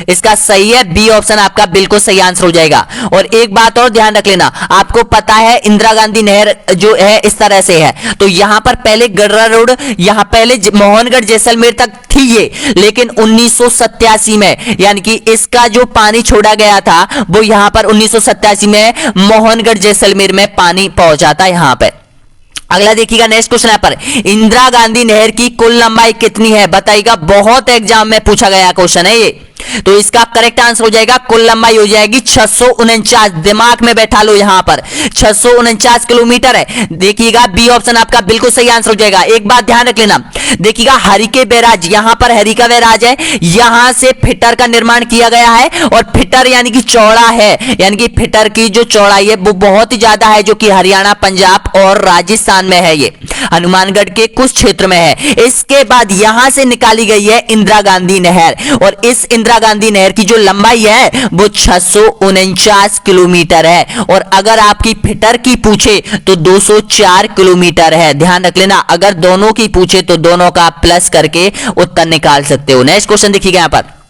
इसका सही है, बी ऑप्शन आपका बिल्कुल सही आंसर हो जाएगा। और एक बात और ध्यान रख लेना, आपको पता है इंदिरा गांधी नहर जो है इस तरह से है, तो यहां पर पहले गडरा रोड, यहां पहले मोहनगढ़ जैसलमेर तक थी ये, लेकिन 1987 में यानी कि इसका जो पानी छोड़ा गया था वो यहां पर 1987 में मोहनगढ़ जैसलमेर में पानी पहुंचा था यहां पर। अगला देखिएगा नेक्स्ट क्वेश्चन है पर इंदिरा गांधी नहर की कुल लंबाई कितनी है, बताइएगा। बहुत एग्जाम में पूछा गया क्वेश्चन है ये। तो इसका करेक्ट आंसर हो जाएगा कुल लंबाई हो जाएगी 649, दिमाग में बैठा लो यहां पर 649 किलोमीटर है। देखिएगा बी ऑप्शन आपका बिल्कुल सही आंसर हो जाएगा। एक बात ध्यान रख लेना, देखिएगा हरिके बैराज, यहां पर हरिका बैराज है, यहां से फिटर का निर्माण किया गया है और फिटर यानी कि चौड़ा है, यानी कि फिटर की जो चौड़ाई है वो बहुत ही ज्यादा है, जो कि हरियाणा, पंजाब और राजस्थान में है, ये हनुमानगढ़ के कुछ क्षेत्र में है। इसके बाद यहां से निकाली गई है इंदिरा गांधी नहर और इस इंदिरा गांधी नहर की जो लंबाई है वो 649 किलोमीटर है और अगर आपकी फिटर की पूछे तो 204 किलोमीटर है। ध्यान रख लेना, अगर दोनों की पूछे तो दोनों का प्लस करके उत्तर निकाल सकते हो। नेक्स्ट क्वेश्चन देखिएगा यहां पर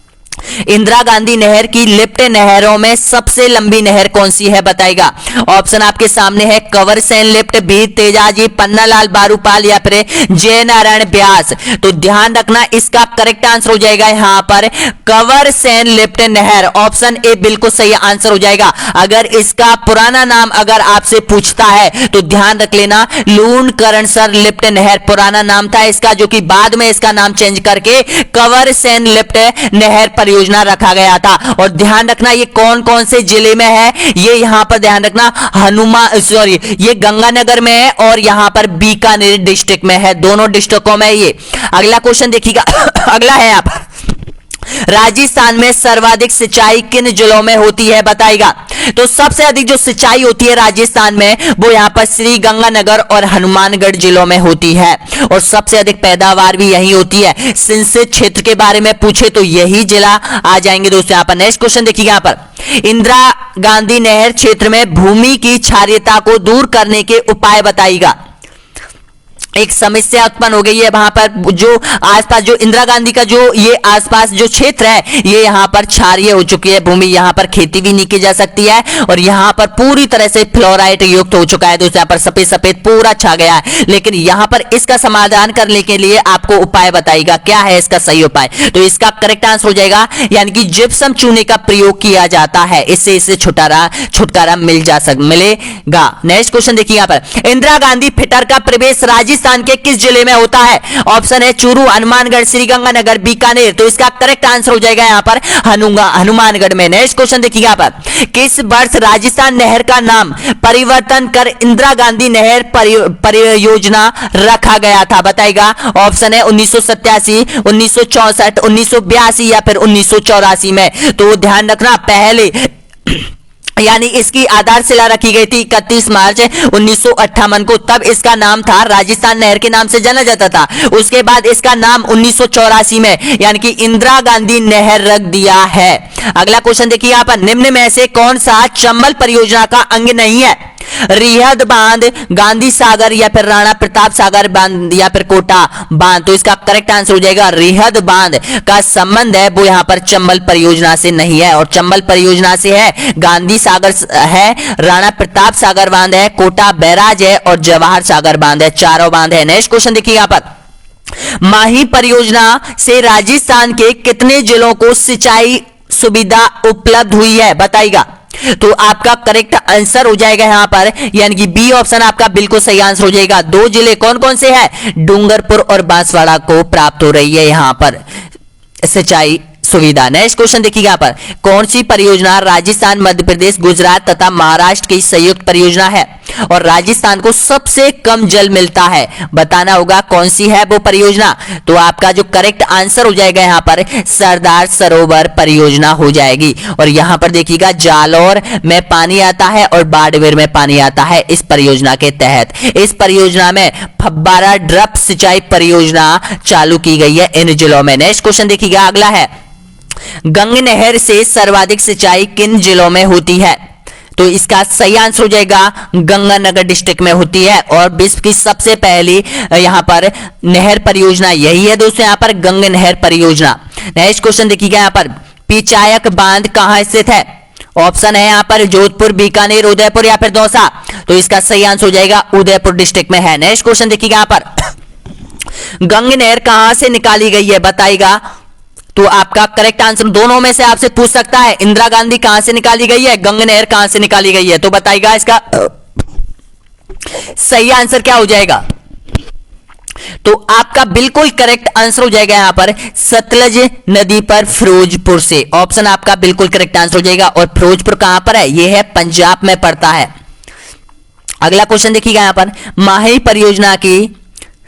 इंदिरा गांधी नहर की लिफ्ट नहरों में सबसे लंबी नहर कौन सी है, बताएगा। ऑप्शन आपके सामने है कंवरसेन लिफ्ट, वीर तेजाजी, पन्नालाल बारूपाल या फिर जय नारायण व्यास। तो ध्यान रखना इसका करेक्ट आंसर हो जाएगा यहां पर कंवरसेन लिफ्ट नहर, ऑप्शन ए बिल्कुल सही आंसर हो जाएगा। अगर इसका पुराना नाम अगर आपसे पूछता है तो ध्यान रख लेना लूणकरणसर लिफ्ट नहर पुराना नाम था इसका, जो कि बाद में इसका नाम चेंज करके कंवरसेन लिफ्ट नहर परियोजना रखा गया था। और ध्यान रखना ये कौन कौन से जिले में है, ये यहां पर ध्यान रखना ये गंगानगर में है और यहां पर बीकानेर डिस्ट्रिक्ट में है, दोनों डिस्ट्रिक्टों में ये। अगला क्वेश्चन देखिएगा अगला है आप राजस्थान में सर्वाधिक सिंचाई किन जिलों में होती है, बताएगा। तो सबसे अधिक जो सिंचाई होती है राजस्थान में वो यहां पर श्री गंगानगर और हनुमानगढ़ जिलों में होती है और सबसे अधिक पैदावार भी यही होती है। सिंचित क्षेत्र के बारे में पूछे तो यही जिला आ जाएंगे दोस्तों यहां पर। नेक्स्ट क्वेश्चन देखिए यहां पर इंदिरा गांधी नहर क्षेत्र में भूमि की क्षारीयता को दूर करने के उपाय बताइएगा। एक समस्या उत्पन्न हो गई है वहां पर, जो आसपास जो इंदिरा गांधी का जो ये आसपास जो क्षेत्र है ये यहां पर क्षारीय हो चुकी है भूमि, यहां पर खेती भी नहीं की जा सकती है और यहां पर पूरी तरह से फ्लोराइड युक्त हो चुका है दोस्तों, यहां पर सफेद सफेद पूरा छा गया है। लेकिन यहां पर इसका समाधान करने के लिए आपको उपाय बताइएगा, क्या है इसका सही उपाय। तो इसका करेक्ट आंसर हो जाएगा यानी कि जिप्सम चूने का प्रयोग किया जाता है, इससे इसे छुटकारा मिलेगा। नेक्स्ट क्वेश्चन देखिए यहां पर इंदिरा गांधी फिटर का प्रवेश राजस्थान के किस जिले में होता है। ऑप्शन है चूरू, हनुमानगढ़, श्रीगंगानगर, बीकानेर। तो इसका करेक्ट आंसर हो जाएगा यहां पर हनुमानगढ़ में। नेक्स्ट क्वेश्चन देखिए यहां पर किस वर्ष राजस्थान नहर का नाम परिवर्तन कर इंदिरा गांधी नहर परियोजना रखा गया था, बताएगा। ऑप्शन है 1987, 1964, 1982 या फिर 1984 में। तो ध्यान रखना पहले यानी इसकी आधारशिला रखी गई थी 31 मार्च 1958 को, तब इसका नाम था राजस्थान नहर के नाम से जाना जाता था। उसके बाद इसका नाम 1984 में यानी कि इंदिरा गांधी नहर रख दिया है। अगला क्वेश्चन देखिए यहां पर निम्न में से कौन सा चंबल परियोजना का अंग नहीं है। रिहद बांध, गांधी सागर या फिर राणा प्रताप सागर बांध या फिर कोटा बांध। तो इसका करेक्ट आंसर हो जाएगा रिहद बांध का संबंध है वो यहां पर चंबल परियोजना से नहीं है और चंबल परियोजना से है गांधी सागर है, राणा प्रताप सागर बांध है, कोटा बैराज है और जवाहर सागर बांध है, चारों बांध है। नेक्स्ट क्वेश्चन देखिए यहां पर माही परियोजना से राजस्थान के कितने जिलों को सिंचाई सुविधा उपलब्ध हुई है, बताइएगा। तो आपका करेक्ट आंसर हो जाएगा यहां पर, यानी कि बी ऑप्शन आपका बिल्कुल सही आंसर हो जाएगा। दो जिले कौन कौन से हैं? डूंगरपुर और बांसवाड़ा को प्राप्त हो रही है यहां पर सिंचाई सुविधा। नेक्स्ट क्वेश्चन देखिए यहां पर, कौन सी परियोजना राजस्थान, मध्य प्रदेश, गुजरात तथा महाराष्ट्र की संयुक्त परियोजना है और राजस्थान को सबसे कम जल मिलता है? बताना होगा कौन सी है वो परियोजना। तो आपका जो करेक्ट आंसर हो जाएगा यहां पर सरदार सरोवर परियोजना हो जाएगी। और यहां पर देखिएगा जालौर में पानी आता है और बाड़मेर में पानी आता है इस परियोजना के तहत। इस परियोजना में फब्बारा ड्रिप सिंचाई परियोजना चालू की गई है इन जिलों में। नेक्स्ट क्वेश्चन देखिएगा अगला है, गंग नहर से सर्वाधिक सिंचाई किन जिलों में होती है? तो इसका सही आंसर हो जाएगा गंगानगर डिस्ट्रिक्ट में होती है और विश्व की सबसे पहली यहां पर नहर परियोजना यही है दोस्तों, यहां पर गंग नहर परियोजना। नेक्स्ट क्वेश्चन देखिएगा यहां पर, पिचायक बांध कहां स्थित है? ऑप्शन है यहां पर जोधपुर, बीकानेर, उदयपुर या फिर दौसा। तो इसका सही आंसर हो जाएगा उदयपुर डिस्ट्रिक्ट में है। नेक्स्ट क्वेश्चन देखिएगा यहां पर, गंग नहर कहां से निकाली गई है बताइएगा। तो आपका करेक्ट आंसर दोनों में से आपसे पूछ सकता है, इंदिरा गांधी कहां से निकाली गई है, गंग नहर कहां से निकाली गई है। तो बताइएगा इसका सही आंसर क्या हो जाएगा। तो आपका बिल्कुल करेक्ट आंसर हो जाएगा यहां पर सतलज नदी पर फिरोजपुर से। ऑप्शन आपका बिल्कुल करेक्ट आंसर हो जाएगा। और फिरोजपुर कहां पर है? यह है पंजाब में पड़ता है। अगला क्वेश्चन देखिएगा यहां पर, माही परियोजना की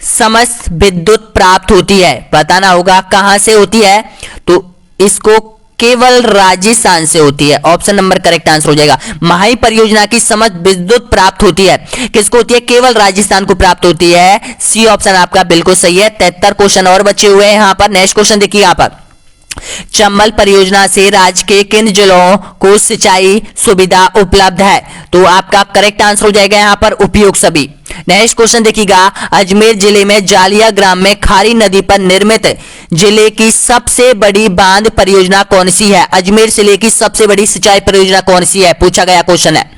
समस्त विद्युत प्राप्त होती है, बताना होगा कहां से होती है। तो इसको केवल राजस्थान से होती है। ऑप्शन नंबर करेक्ट आंसर हो जाएगा। माही परियोजना की समस्त विद्युत प्राप्त होती है, किसको होती है? केवल राजस्थान को प्राप्त होती है। सी ऑप्शन आपका बिल्कुल सही है। 73 क्वेश्चन और बचे हुए हैं यहां पर। नेक्स्ट क्वेश्चन देखिए यहां पर, चंबल परियोजना से राज्य के किन जिलों को सिंचाई सुविधा उपलब्ध है? तो आपका करेक्ट आंसर हो जाएगा यहां पर उपयुक्त सभी। नेक्स्ट क्वेश्चन देखिएगा, अजमेर जिले में जालिया ग्राम में खारी नदी पर निर्मित जिले की सबसे बड़ी बांध परियोजना कौन सी है? अजमेर जिले की सबसे बड़ी सिंचाई परियोजना कौन सी है, पूछा गया क्वेश्चन है।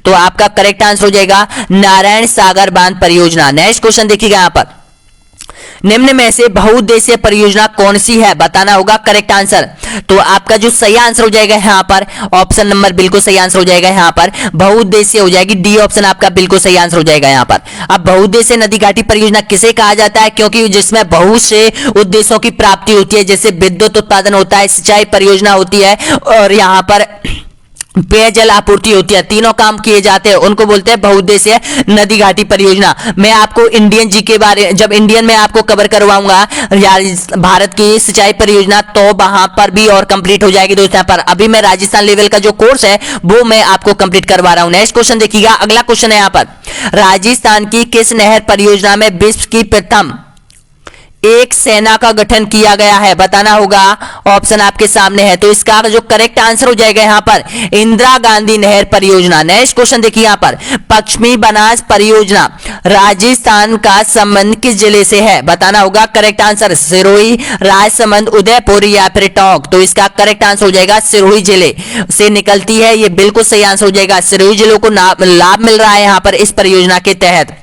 तो आपका करेक्ट आंसर हो जाएगा नारायण सागर बांध परियोजना। नेक्स्ट क्वेश्चन देखिएगा यहां पर, निम्न में से बहुउद्देशीय परियोजना कौन सी है? बताना होगा करेक्ट आंसर। तो आपका जो सही आंसर हो जाएगा यहां पर ऑप्शन नंबर बिल्कुल सही आंसर हो जाएगा यहां पर बहुउद्देशीय हो जाएगी। डी ऑप्शन आपका बिल्कुल सही आंसर हो जाएगा यहां पर। अब बहुउद्देशीय नदी घाटी परियोजना किसे कहा जाता है? क्योंकि जिसमें बहुत से उद्देश्यों की प्राप्ति होती है, जैसे विद्युत उत्पादन होता है, सिंचाई परियोजना होती है और यहां पर पेयजल आपूर्ति होती है, तीनों काम किए जाते हैं, उनको बोलते हैं बहुउद्देशीय नदी घाटी परियोजना। मैं आपको इंडियन जी के बारे, जब इंडियन में आपको कवर करवाऊंगा यार भारत की सिंचाई परियोजना, तो वहां पर भी और कंप्लीट हो जाएगी दोस्तों। पर अभी मैं राजस्थान लेवल का जो कोर्स है वो मैं आपको कंप्लीट करवा रहा हूं। नेक्स्ट क्वेश्चन देखिएगा, अगला क्वेश्चन है यहां पर, राजस्थान की किस नहर परियोजना में विश्व की प्रथम एक सेना का गठन किया गया है? बताना होगा, ऑप्शन आपके सामने है। तो इसका जो करेक्ट आंसर हो जाएगा यहां पर इंदिरा गांधी नहर परियोजना। नेक्स्ट क्वेश्चन देखिए यहां पर, पश्चिमी बनास परियोजना राजस्थान का संबंध किस जिले से है? बताना होगा करेक्ट आंसर सिरोही, राजसमंद, उदयपुर या फिर टोंक। तो इसका करेक्ट आंसर हो जाएगा सिरोही जिले से निकलती है, ये बिल्कुल सही आंसर हो जाएगा। सिरोही जिलों को लाभ मिल रहा है यहां पर इस परियोजना के तहत।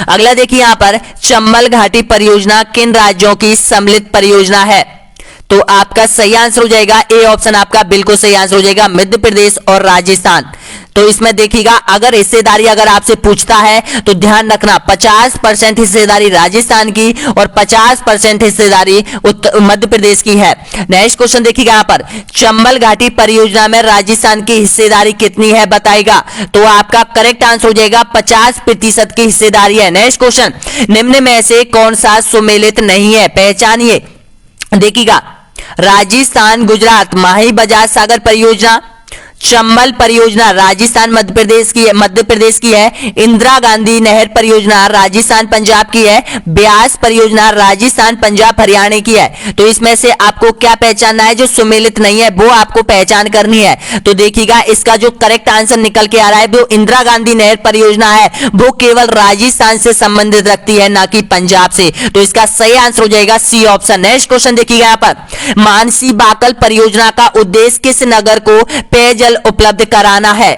अगला देखिए यहां पर, चंबल घाटी परियोजना किन राज्यों की सम्मिलित परियोजना है? तो आपका सही आंसर हो जाएगा ए ऑप्शन आपका बिल्कुल सही आंसर हो जाएगा, मध्य प्रदेश और राजस्थान। तो इसमें देखिएगा, अगर हिस्सेदारी अगर आपसे पूछता है तो ध्यान रखना 50% हिस्सेदारी राजस्थान की और 50% हिस्सेदारी मध्य प्रदेश की है। नेक्स्ट क्वेश्चन देखिएगा यहां पर, चंबल घाटी परियोजना में राजस्थान की हिस्सेदारी कितनी है बताएगा? तो आपका करेक्ट आंसर हो जाएगा 50% की हिस्सेदारी है। नेक्स्ट क्वेश्चन, निम्न में से कौन सा सुमेलित नहीं है, पहचानिए। देखिएगा, राजस्थान गुजरात माही बजाज सागर परियोजना, चंबल परियोजना राजस्थान मध्य प्रदेश की है, इंदिरा गांधी नहर परियोजना राजस्थान पंजाब की है, ब्यास परियोजना राजस्थान पंजाब हरियाणा की है। तो इसमें से आपको क्या पहचानना है? जो सुमेलित नहीं है वो आपको पहचान करनी है। तो देखिएगा, इसका जो करेक्ट आंसर निकल के आ रहा है वो इंदिरा गांधी नहर परियोजना है, वो केवल राजस्थान से संबंधित रखती है, ना कि पंजाब से। तो इसका सही आंसर हो जाएगा सी ऑप्शन। नेक्स्ट क्वेश्चन देखिएगा यहां पर, मानसी बाकल परियोजना का उद्देश्य किस नगर को पेयजल उपलब्ध कराना है?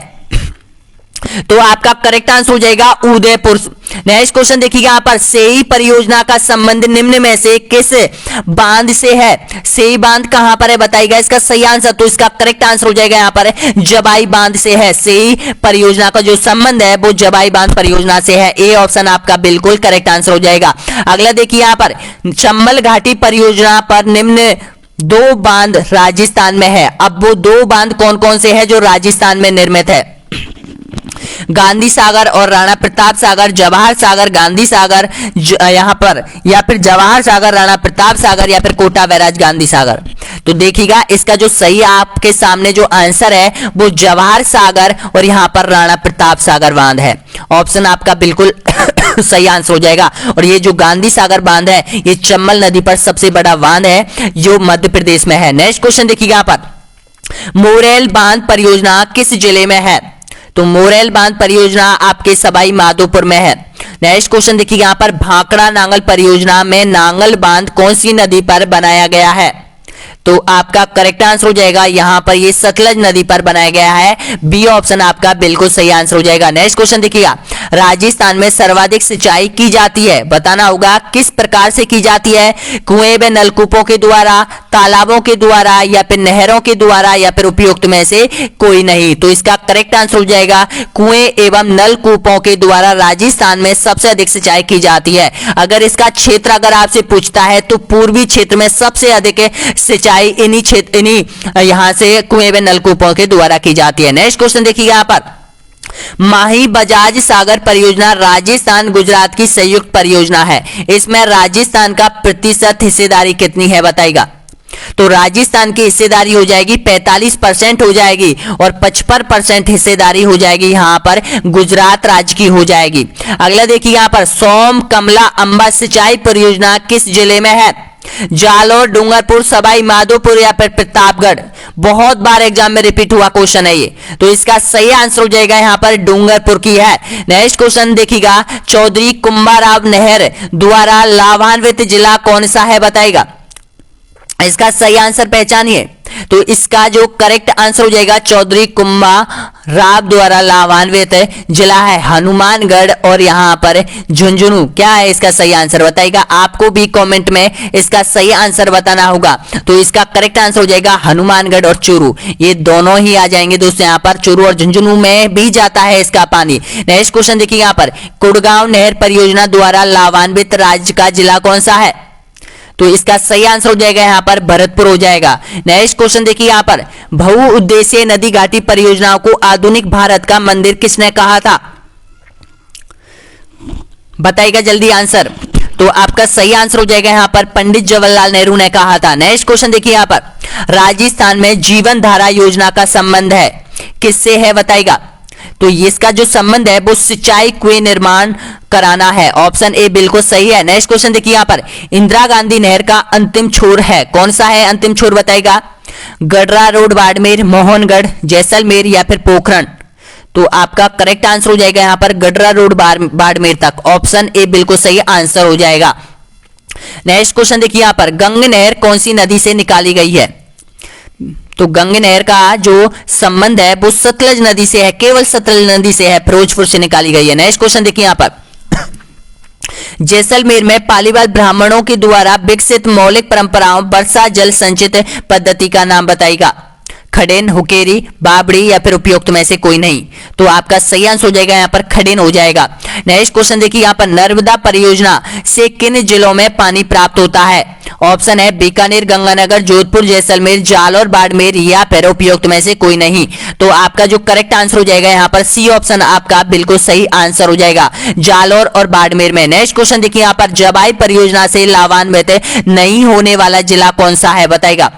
तो आपका करेक्ट आंसर हो जाएगा उदयपुर। नेक्स्ट क्वेश्चन देखिएगा यहाँ पर, सेई परियोजना का संबंध निम्न में से किस बांध से है? सेई बांध कहां पर है बताइएगा इसका सही आंसर। तो इसका करेक्ट आंसर हो जाएगा यहाँ पर जबाई बांध से है। सेई परियोजना का जो संबंध है वो जबाई बांध परियोजना से है। ए ऑप्शन आपका बिल्कुल करेक्ट आंसर हो जाएगा। अगला देखिए यहाँ पर, चंबल घाटी परियोजना पर निम्न दो बांध राजस्थान में है। अब वो दो बांध कौन कौन से हैं जो राजस्थान में निर्मित है? गांधी सागर और राणा प्रताप सागर, जवाहर सागर गांधी सागर यहां पर, या फिर जवाहर सागर राणा प्रताप सागर, या फिर कोटा बैराज गांधी सागर। तो देखिएगा इसका जो सही आपके सामने जो आंसर है वो जवाहर सागर और यहां पर राणा प्रताप सागर बांध है। ऑप्शन आपका बिल्कुल सही आंसर हो जाएगा। और ये जो गांधी सागर बांध है ये चंबल नदी पर सबसे बड़ा बांध है जो मध्य प्रदेश में है। नेक्स्ट क्वेश्चन देखिएगा यहाँ पर, मोरेल बांध परियोजना किस जिले में है? तो मोरेल बांध परियोजना आपके सवाई माधोपुर में है। नेक्स्ट क्वेश्चन देखिएगा यहाँ पर, भाखड़ा नांगल परियोजना में नांगल बांध कौन सी नदी पर बनाया गया है? तो आपका करेक्ट आंसर हो जाएगा यहां पर ये सतलज नदी पर बनाया गया है। बी ऑप्शन आपका बिल्कुल सही आंसर हो जाएगा। नेक्स्ट क्वेश्चन देखिएगा, राजस्थान में सर्वाधिक सिंचाई की जाती है, बताना होगा किस प्रकार से की जाती है? कुएं व नलकूपों के द्वारा, तालाबों के द्वारा, या फिर नहरों के द्वारा, या फिर उपयुक्त में से कोई नहीं। तो इसका करेक्ट आंसर हो जाएगा कुएं एवं नलकूपों के द्वारा राजस्थान में सबसे अधिक सिंचाई की जाती है। अगर इसका क्षेत्र अगर आपसे पूछता है तो पूर्वी क्षेत्र में सबसे अधिक सिंचाई इन्हीं यहां से कुएं व नलकूपों के द्वारा की जाती है। नेक्स्ट क्वेश्चन देखिएगा यहाँ पर, माही बजाज सागर परियोजना राजस्थान गुजरात की संयुक्त परियोजना है। इसमें राजस्थान का प्रतिशत हिस्सेदारी कितनी है बताइएगा? तो राजस्थान की हिस्सेदारी हो जाएगी 45% हो जाएगी और 55% हिस्सेदारी हो जाएगी यहां पर गुजरात राज्य की हो जाएगी। अगला देखिए यहां पर, सोम कमला अंबा सिंचाई परियोजना किस जिले में है? जालोर, डूंगरपुर, सवाई माधोपुर, या फिर प्रतापगढ़। बहुत बार एग्जाम में रिपीट हुआ क्वेश्चन है ये, तो इसका सही आंसर हो जाएगा यहां पर डूंगरपुर की है। नेक्स्ट क्वेश्चन देखिएगा, चौधरी कुंभाराव नहर द्वारा लाभान्वित जिला कौन सा है बताइएगा? इसका सही आंसर पहचानिए। तो इसका जो करेक्ट आंसर हो जाएगा चौधरी कुंभाराव द्वारा लाभान्वित जिला है हनुमानगढ़ और यहां पर झुंझुनू। क्या है इसका सही आंसर बताइएगा? आपको भी कमेंट में इसका सही आंसर बताना होगा। तो इसका करेक्ट आंसर हो जाएगा हनुमानगढ़ और चूरू, ये दोनों ही आ जाएंगे दोस्तों। यहां पर चूरू और झुंझुनू में भी जाता है इसका पानी। नेक्स्ट क्वेश्चन देखिए यहां पर, कुड़गांव नहर परियोजना द्वारा लाभान्वित राज्य का जिला कौन सा है? तो इसका सही आंसर हो जाएगा यहां पर भरतपुर हो जाएगा। नेक्स्ट क्वेश्चन देखिए यहां पर, बहुउद्देशीय नदी घाटी परियोजनाओं को आधुनिक भारत का मंदिर किसने कहा था? बताइएगा जल्दी आंसर। तो आपका सही आंसर हो जाएगा यहां पर पंडित जवाहरलाल नेहरू ने कहा था। नेक्स्ट क्वेश्चन देखिए यहां पर, राजस्थान में जीवन धारा योजना का संबंध है किससे है बताइएगा? तो इसका जो संबंध है वो सिंचाई कुएं निर्माण कराना है। ऑप्शन ए बिल्कुल सही है। नेक्स्ट क्वेश्चन देखिए यहां पर, इंदिरा गांधी नहर का अंतिम छोर है कौन सा है? अंतिम छोर बताइएगा? गडरा रोड बाड़मेर, मोहनगढ़, जैसलमेर, या फिर पोखरण। तो आपका करेक्ट आंसर हो जाएगा यहां पर गडरा रोड बाड़मेर तक। ऑप्शन ए बिल्कुल सही आंसर हो जाएगा। नेक्स्ट क्वेश्चन देखिए यहां पर, गंग नहर कौन सी नदी से निकाली गई है? तो गंग नहर का जो संबंध है वो सतलज नदी से है, केवल सतलज नदी से है, फिरोजपुर से निकाली गई है। नेक्स्ट क्वेश्चन देखिए यहां पर, जैसलमेर में पालीवाल ब्राह्मणों के द्वारा विकसित मौलिक परंपराओं वर्षा जल संचित पद्धति का नाम बताइएगा? खडेन, हुकेरी, बाबड़ी, या फिर उपयुक्त में से कोई नहीं। तो आपका सही आंसर हो जाएगा यहाँ पर खडेन हो जाएगा। नेक्स्ट क्वेश्चन देखिए यहाँ पर, नर्मदा परियोजना से किन जिलों में पानी प्राप्त होता है? ऑप्शन है बीकानेर, गंगानगर, जोधपुर, जैसलमेर, जालौर, बाड़मेर, या फिर उपयुक्त में से कोई नहीं। तो आपका जो करेक्ट आंसर हो जाएगा यहाँ पर सी ऑप्शन आपका बिल्कुल सही आंसर हो जाएगा, जालौर और बाड़मेर में। नेक्स्ट क्वेश्चन देखिए यहाँ पर, जबाई परियोजना से लाभान्वित नहीं होने वाला जिला कौन सा है बताएगा?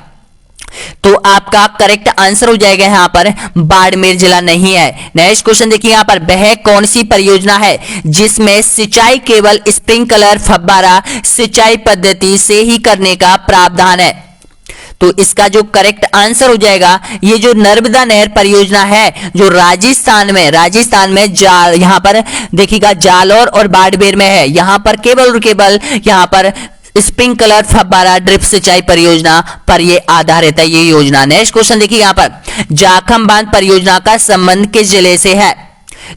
तो आपका करेक्ट आंसर हो जाएगा यहां पर बाड़मेर जिला नहीं है। नेक्स्ट क्वेश्चन देखिए यहां पर, वह कौन सी परियोजना है जिसमें सिंचाई केवल स्प्रिंकलर फव्वारा सिंचाई पद्धति से ही करने का प्रावधान है? तो इसका जो करेक्ट आंसर हो जाएगा, ये जो नर्मदा नहर परियोजना है जो राजस्थान में यहां पर देखिएगा जालौर और बाड़मेर में है। यहां पर केवल और केवल यहां पर स्प्रिंकलर फव्वारा ड्रिप सिंचाई परियोजना पर ये आधारित है ये योजना। नेक्स्ट क्वेश्चन देखिए यहां पर, जाखम बांध परियोजना का संबंध किस जिले से है?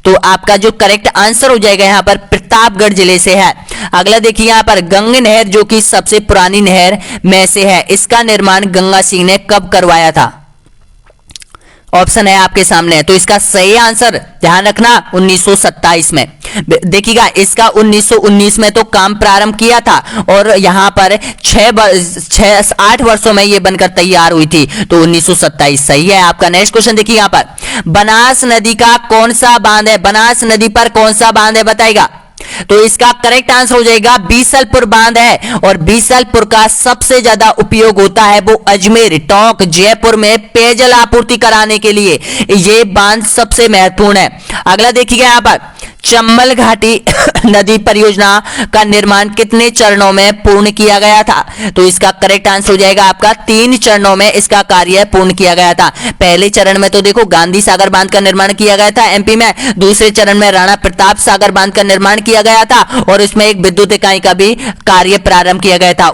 तो आपका जो करेक्ट आंसर हो जाएगा यहाँ पर प्रतापगढ़ जिले से है। अगला देखिए यहाँ पर गंगा नहर जो कि सबसे पुरानी नहर में से है, इसका निर्माण गंगा सिंह ने कब करवाया था? ऑप्शन है आपके सामने। तो इसका सही आंसर ध्यान रखना 1927 में। देखिएगा इसका 1919 में तो काम प्रारंभ किया था और यहाँ पर 8 वर्षों में ये बनकर तैयार हुई थी, तो 1927 सही है आपका। नेक्स्ट क्वेश्चन देखिए यहाँ पर बनास नदी का कौन सा बांध है? बनास नदी पर कौन सा बांध है बताएगा? तो इसका करेक्ट आंसर हो जाएगा बीसलपुर बांध है। और बीसलपुर का सबसे ज्यादा उपयोग होता है वो अजमेर, टोंक, जयपुर में पेयजल आपूर्ति कराने के लिए ये बांध सबसे महत्वपूर्ण है। अगला देखिएगा यहाँ पर चंबल घाटी नदी परियोजना का निर्माण कितने चरणों में पूर्ण किया गया था? तो इसका करेक्ट आंसर हो जाएगा आपका 3 चरणों में इसका कार्य पूर्ण किया गया था। पहले चरण में तो देखो गांधी सागर बांध का निर्माण किया गया था एमपी में, दूसरे चरण में राणा प्रताप सागर बांध का निर्माण किया गया था और इसमें एक विद्युत इकाई का भी कार्य प्रारंभ किया गया था।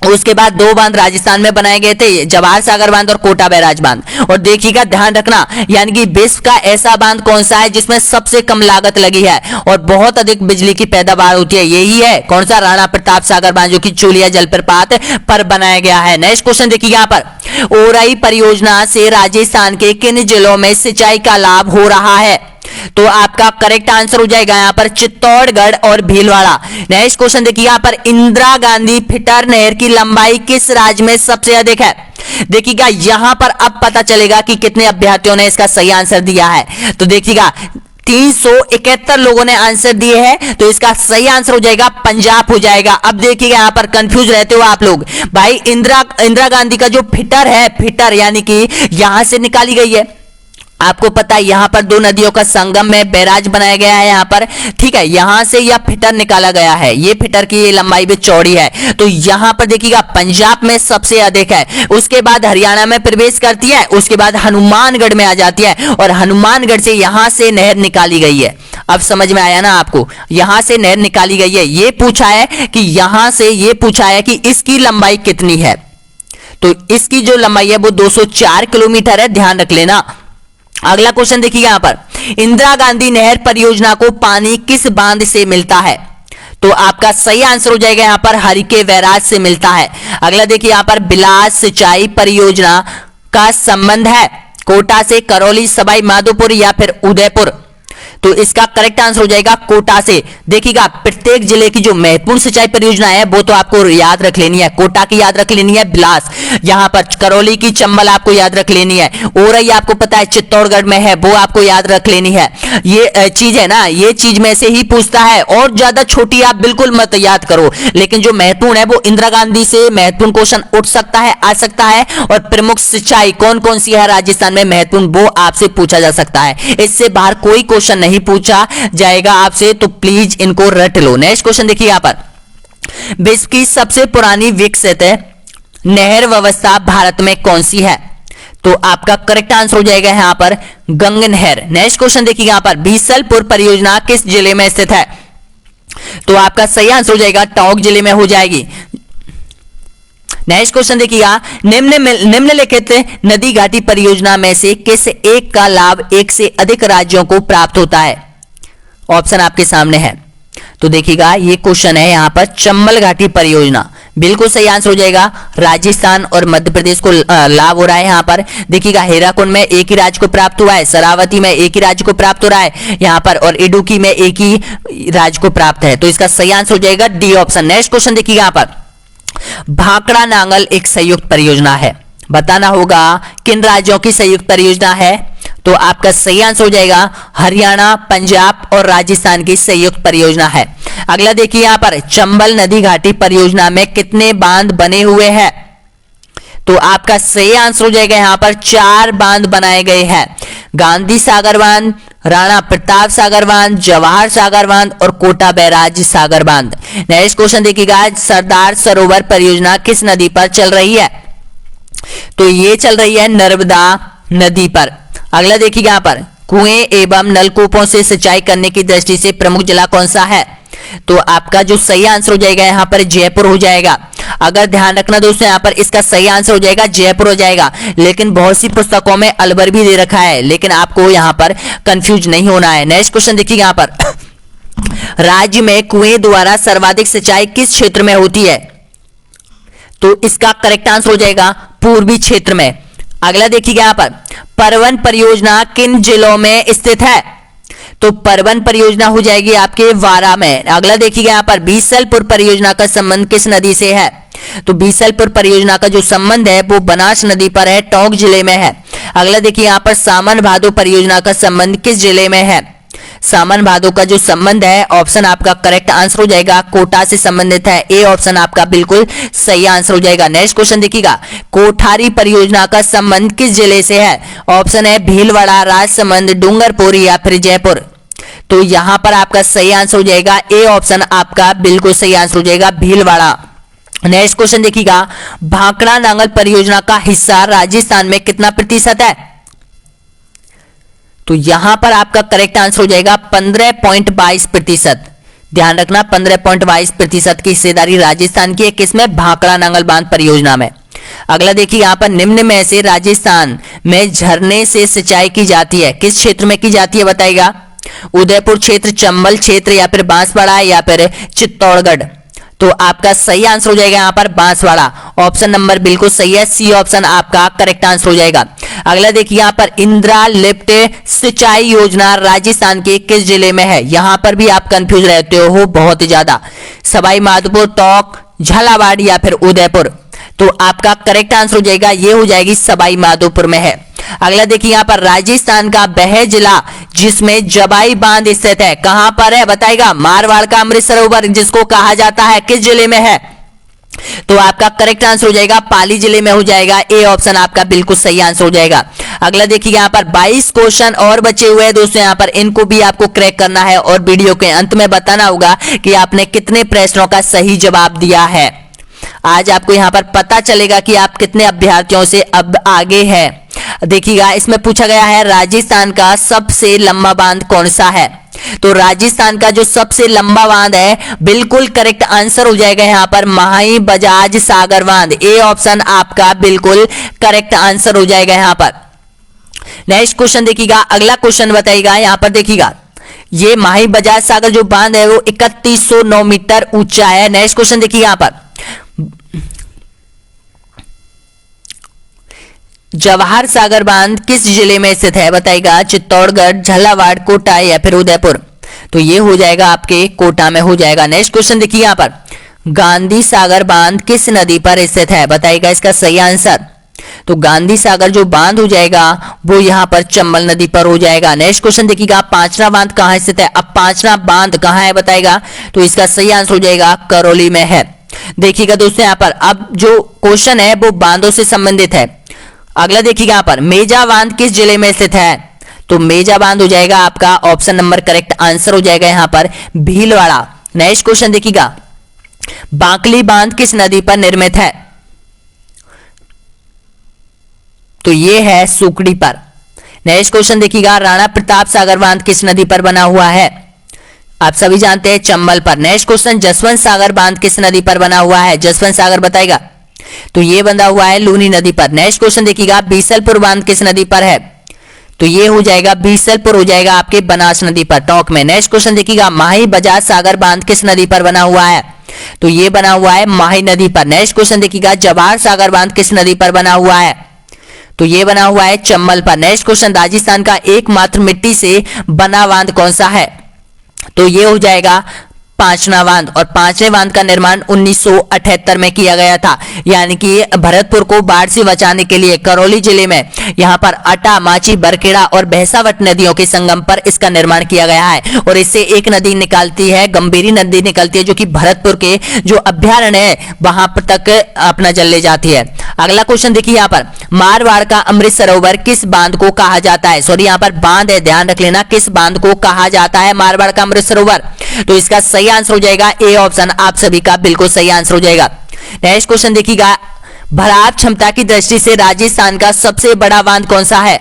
उसके बाद 2 बांध राजस्थान में बनाए गए थे, जवाहर सागर बांध और कोटा बैराज बांध। और देखिएगा ध्यान रखना, यानी कि विश्व का ऐसा बांध कौन सा है जिसमें सबसे कम लागत लगी है और बहुत अधिक बिजली की पैदावार होती है? यही है कौन सा? राणा प्रताप सागर बांध, जो कि चूलिया जलप्रपात पर बनाया गया है। नेक्स्ट क्वेश्चन देखिए यहाँ पर ओराई परियोजना से राजस्थान के किन जिलों में सिंचाई का लाभ हो रहा है? तो आपका करेक्ट आंसर हो जाएगा यहाँ पर चित्तौड़गढ़ और भीलवाड़ा। नेक्स्ट क्वेश्चन देखिए यहाँ पर इंदिरा गांधी फिटर नहर की लंबाई किस राज्य में सबसे अधिक है? देखिएगा यहां पर अब पता चलेगा कि कितने अभ्यर्थियों ने इसका सही आंसर दिया है। तो देखिएगा 371 लोगों ने आंसर दिए हैं, तो इसका सही आंसर हो जाएगा पंजाब हो जाएगा। अब देखिएगा यहां पर कंफ्यूज रहते हो आप लोग, भाई इंदिरा गांधी का जो फिटर है, फिटर यानी कि यहां से निकाली गई है। आपको पता है यहां पर 2 नदियों का संगम में बैराज बनाया गया है यहां पर, ठीक है, यहां से यह फिटर निकाला गया है। ये फिटर की लंबाई भी चौड़ी है, तो यहां पर देखिएगा पंजाब में सबसे अधिक है, उसके बाद हरियाणा में प्रवेश करती है, उसके बाद हनुमानगढ़ में आ जाती है और हनुमानगढ़ से यहां से नहर निकाली गई है। अब समझ में आया ना आपको, यहां से नहर निकाली गई है। ये पूछा है कि यहां से ये पूछा है कि इसकी लंबाई कितनी है, तो इसकी जो लंबाई है वो 204 किलोमीटर है, ध्यान रख लेना। अगला क्वेश्चन देखिए यहां पर इंदिरा गांधी नहर परियोजना को पानी किस बांध से मिलता है? तो आपका सही आंसर हो जाएगा यहां पर हरिके बैराज से मिलता है। अगला देखिए यहां पर बिलास सिंचाई परियोजना का संबंध है कोटा से, करौली, सवाई माधोपुर या फिर उदयपुर? तो इसका करेक्ट आंसर हो जाएगा कोटा से। देखिएगा प्रत्येक जिले की जो महत्वपूर्ण सिंचाई परियोजना है वो तो आपको याद रख लेनी है। कोटा की याद रख लेनी है, बिलास, यहां पर करौली की चंबल आपको याद रख लेनी है, ओरई आपको पता है चित्तौड़गढ़ में है, वो आपको याद रख लेनी है। ये चीज है ना, ये चीज में से ही पूछता है, और ज्यादा छोटी आप बिल्कुल मत याद करो, लेकिन जो महत्वपूर्ण है वो इंदिरा गांधी से महत्वपूर्ण क्वेश्चन उठ सकता है, आ सकता है। और प्रमुख सिंचाई कौन कौन सी है राजस्थान में महत्वपूर्ण, वो आपसे पूछा जा सकता है। इससे बाहर कोई क्वेश्चन नहीं पूछा जाएगा आपसे, तो प्लीज इनको रट लो। नेक्स्ट क्वेश्चन देखिए यहां पर विश्व की सबसे पुरानी विकसित नहर व्यवस्था भारत में कौन सी है? तो आपका करेक्ट आंसर हो जाएगा यहां पर गंगा नहर। नेक्स्ट क्वेश्चन देखिए यहां पर बीसलपुर परियोजना किस जिले में स्थित है? तो आपका सही आंसर हो जाएगा टोंक जिले में हो जाएगी। नेक्स्ट क्वेश्चन देखिएगा निम्नलिखित नदी घाटी परियोजना में से किस एक का लाभ एक से अधिक राज्यों को प्राप्त होता है? ऑप्शन आपके सामने है। तो देखिएगा ये क्वेश्चन है यहां पर चंबल घाटी परियोजना, बिल्कुल सही आंसर हो जाएगा। राजस्थान और मध्य प्रदेश को लाभ हो रहा है यहां पर। देखिएगा हीराकुंड में एक ही राज्य को प्राप्त हुआ है, शरावती में एक ही राज्य को प्राप्त हो रहा है यहां पर, और इडुक्की में एक ही राज्य को प्राप्त है। तो इसका सही आंसर हो जाएगा डी ऑप्शन। नेक्स्ट क्वेश्चन देखिएगा यहां पर भाखड़ा नांगल एक संयुक्त परियोजना है, बताना होगा किन राज्यों की संयुक्त परियोजना है? तो आपका सही आंसर हो जाएगा हरियाणा, पंजाब और राजस्थान की संयुक्त परियोजना है। अगला देखिए यहां पर चंबल नदी घाटी परियोजना में कितने बांध बने हुए हैं? तो आपका सही आंसर हो जाएगा यहां पर 4 बांध बनाए गए हैं, गांधी सागर बांध, राणा प्रताप सागर बांध, जवाहर सागर बांध और कोटा बैराज सागर बांध। नेक्स्ट क्वेश्चन देखिएगा सरदार सरोवर परियोजना किस नदी पर चल रही है? तो ये चल रही है नर्मदा नदी पर। अगला देखिएगा यहां पर कुएं एवं नलकूपों से सिंचाई करने की दृष्टि से प्रमुख जिला कौन सा है? तो आपका जो सही आंसर हो जाएगा यहाँ पर जयपुर हो जाएगा। अगर ध्यान रखना दोस्तों, यहाँ पर इसका सही आंसर हो जाएगा जयपुर हो जाएगा, लेकिन बहुत सी पुस्तकों में अलवर भी दे रखा है, लेकिन आपको यहाँ पर कंफ्यूज नहीं होना है। नेक्स्ट क्वेश्चन देखिए यहाँ पर, राज्य में कुएं द्वारा सर्वाधिक सिंचाई किस क्षेत्र में होती है? तो इसका करेक्ट आंसर हो जाएगा पूर्वी क्षेत्र में। अगला देखिएगा यहाँ पर, परवन परियोजना किन जिलों में स्थित है? तो परवन परियोजना हो जाएगी आपके वारा में। अगला देखिएगा यहाँ पर, बीसलपुर परियोजना का संबंध किस नदी से है? तो बीसलपुर परियोजना का जो संबंध है वो बनास नदी पर है, टोंक जिले में है। अगला देखिए यहाँ पर, सामन भादो परियोजना का संबंध किस जिले में है? सामन भादो का जो संबंध है, ऑप्शन आपका करेक्ट आंसर हो जाएगा कोटा से संबंधित है। ए ऑप्शन आपका बिल्कुल सही आंसर हो जाएगा। नेक्स्ट क्वेश्चन देखिएगा, कोठारी परियोजना का संबंध किस जिले से है? ऑप्शन है भीलवाड़ा, राजसमंद, डूंगरपुर या फिर जयपुर। तो यहां पर आपका सही आंसर हो जाएगा ए ऑप्शन आपका बिल्कुल सही आंसर हो जाएगा, भीलवाड़ा। नेक्स्ट क्वेश्चन देखिएगा, भाखड़ा नांगल परियोजना का हिस्सा राजस्थान में कितना प्रतिशत है? तो यहां पर आपका करेक्ट आंसर हो जाएगा 15.22%। ध्यान रखना 15.22% की हिस्सेदारी राजस्थान की है, किसमें? भाखड़ा नांगल बांध परियोजना में। अगला देखिए यहां पर, निम्न में से राजस्थान में झरने से सिंचाई की जाती है किस क्षेत्र में की जाती है बताएगा? उदयपुर क्षेत्र, चंबल क्षेत्र या फिर बांसवाड़ा या फिर चित्तौड़गढ़। तो आपका सही आंसर हो जाएगा यहाँ पर बांसवाड़ा। ऑप्शन नंबर बिल्कुल सही है, सी ऑप्शन आपका करेक्ट आंसर हो जाएगा। अगला देखिए यहाँ पर, इंदिरा लिफ्ट सिंचाई योजना राजस्थान के किस जिले में है? यहाँ पर भी आप कंफ्यूज रहते हो बहुत ही ज्यादा, सवाई माधोपुर, टोंक, झालावाड़ या फिर उदयपुर। तो आपका करेक्ट आंसर हो जाएगा, ये हो जाएगी सवाई माधोपुर में है। अगला देखिए यहाँ पर, राजस्थान का वह जिला जिसमें जबाई बांध स्थित है कहां पर है बताएगा? मारवाड़ का अमृत सरोवर जिसको कहा जाता है किस जिले में है? तो आपका करेक्ट आंसर हो जाएगा पाली जिले में हो जाएगा। ए ऑप्शन आपका बिल्कुल सही आंसर हो जाएगा। अगला देखिए यहाँ पर 22 क्वेश्चन और बचे हुए हैं दोस्तों, यहाँ पर इनको भी आपको क्रैक करना है और वीडियो के अंत में बताना होगा कि आपने कितने प्रश्नों का सही जवाब दिया है। आज आपको यहाँ पर पता चलेगा कि आप कितने अभ्यर्थियों से अब आगे हैं। देखिएगा, इसमें पूछा गया है राजस्थान का सबसे लंबा बांध कौन सा है? तो राजस्थान का जो सबसे लंबा बांध है, बिल्कुल करेक्ट आंसर हो जाएगा यहाँ पर माही बजाज सागर बांध। ए ऑप्शन आपका बिल्कुल करेक्ट आंसर हो जाएगा यहाँ पर। नेक्स्ट क्वेश्चन देखिएगा, अगला क्वेश्चन बताइएगा यहाँ पर। देखिएगा, ये माही बजाज सागर जो बांध है वो 3109 मीटर ऊंचा है। नेक्स्ट क्वेश्चन देखिए यहाँ पर, जवाहर सागर बांध किस जिले में स्थित है बताइएगा? चित्तौड़गढ़, झालावाड़, कोटा या फिर उदयपुर। तो ये हो जाएगा आपके कोटा में हो जाएगा। नेक्स्ट क्वेश्चन देखिए यहाँ पर, गांधी सागर बांध किस नदी पर स्थित है बताइएगा इसका सही आंसर? तो गांधी सागर जो बांध हो जाएगा वो यहाँ पर चंबल नदी पर हो जाएगा। नेक्स्ट क्वेश्चन देखिएगा, पांचना बांध कहाँ स्थित है? अब पांचना बांध कहाँ है बताएगा? तो इसका सही आंसर हो जाएगा करौली में है। देखिएगा दोस्तों यहाँ पर, अब जो क्वेश्चन है वो बांधों से संबंधित है। अगला देखिएगा यहाँ पर, मेजा बांध किस जिले में स्थित है? तो मेजा बांध हो जाएगा आपका ऑप्शन नंबर करेक्ट आंसर हो जाएगा यहाँ पर भीलवाड़ा। नेक्स्ट क्वेश्चन देखिएगा, बांकली बांध किस नदी पर निर्मित है? तो ये है सुकड़ी पर। नेक्स्ट क्वेश्चन देखिएगा, राणा प्रताप सागर बांध किस नदी पर बना हुआ है? आप सभी जानते हैं चंबल पर। नेक्स्ट क्वेश्चन, जसवंत सागर बांध किस नदी पर बना हुआ है? जसवंत सागर बताएगा? तो ये बंधा हुआ है लूनी नदी पर। नेक्स्ट क्वेश्चन देखिएगा, बीसलपुर बांध किस नदी पर है? तो ये हो जाएगा बीसलपुर हो जाएगा आपके बनास नदी पर, टोंक में। नेक्स्ट क्वेश्चन देखिएगा, माही बजाज सागर बांध किस नदी पर बना हुआ है? तो ये बना हुआ है माही नदी पर। नेक्स्ट क्वेश्चन देखिएगा, जवाहर सागर बांध किस नदी पर बना हुआ है? तो ये बना हुआ है चंबल पर। नेक्स्ट क्वेश्चन, राजस्थान का एकमात्र मिट्टी से बना बांध कौन सा है? तो ये हो जाएगा पांचना बांध, और पांचवें बांध का निर्माण 1978 में किया गया था। यानी कि भरतपुर को बाढ़ से बचाने के लिए करौली जिले में यहाँ पर अटा, माची, बरखेड़ा और भैंसावट नदियों के संगम पर इसका निर्माण किया गया है। और इससे एक नदी निकलती है, गंभीरी नदी निकलती है, जो कि भरतपुर के जो अभ्यारण्य है वहां तक अपना जल ले जाती है। अगला क्वेश्चन देखिए यहाँ पर, मारवाड़ का अमृत सरोवर किस बांध को कहा जाता है? सॉरी यहाँ पर बांध है, ध्यान रख लेना, किस बांध को कहा जाता है मारवाड़ का अमृत सरोवर? तो इसका सही आंसर हो जाएगा ए ऑप्शन आप सभी का बिल्कुल सही आंसर हो जाएगा। नेक्स्ट क्वेश्चन देखिएगा, भराव क्षमता की दृष्टि से राजस्थान का सबसे बड़ा बांध कौन सा है?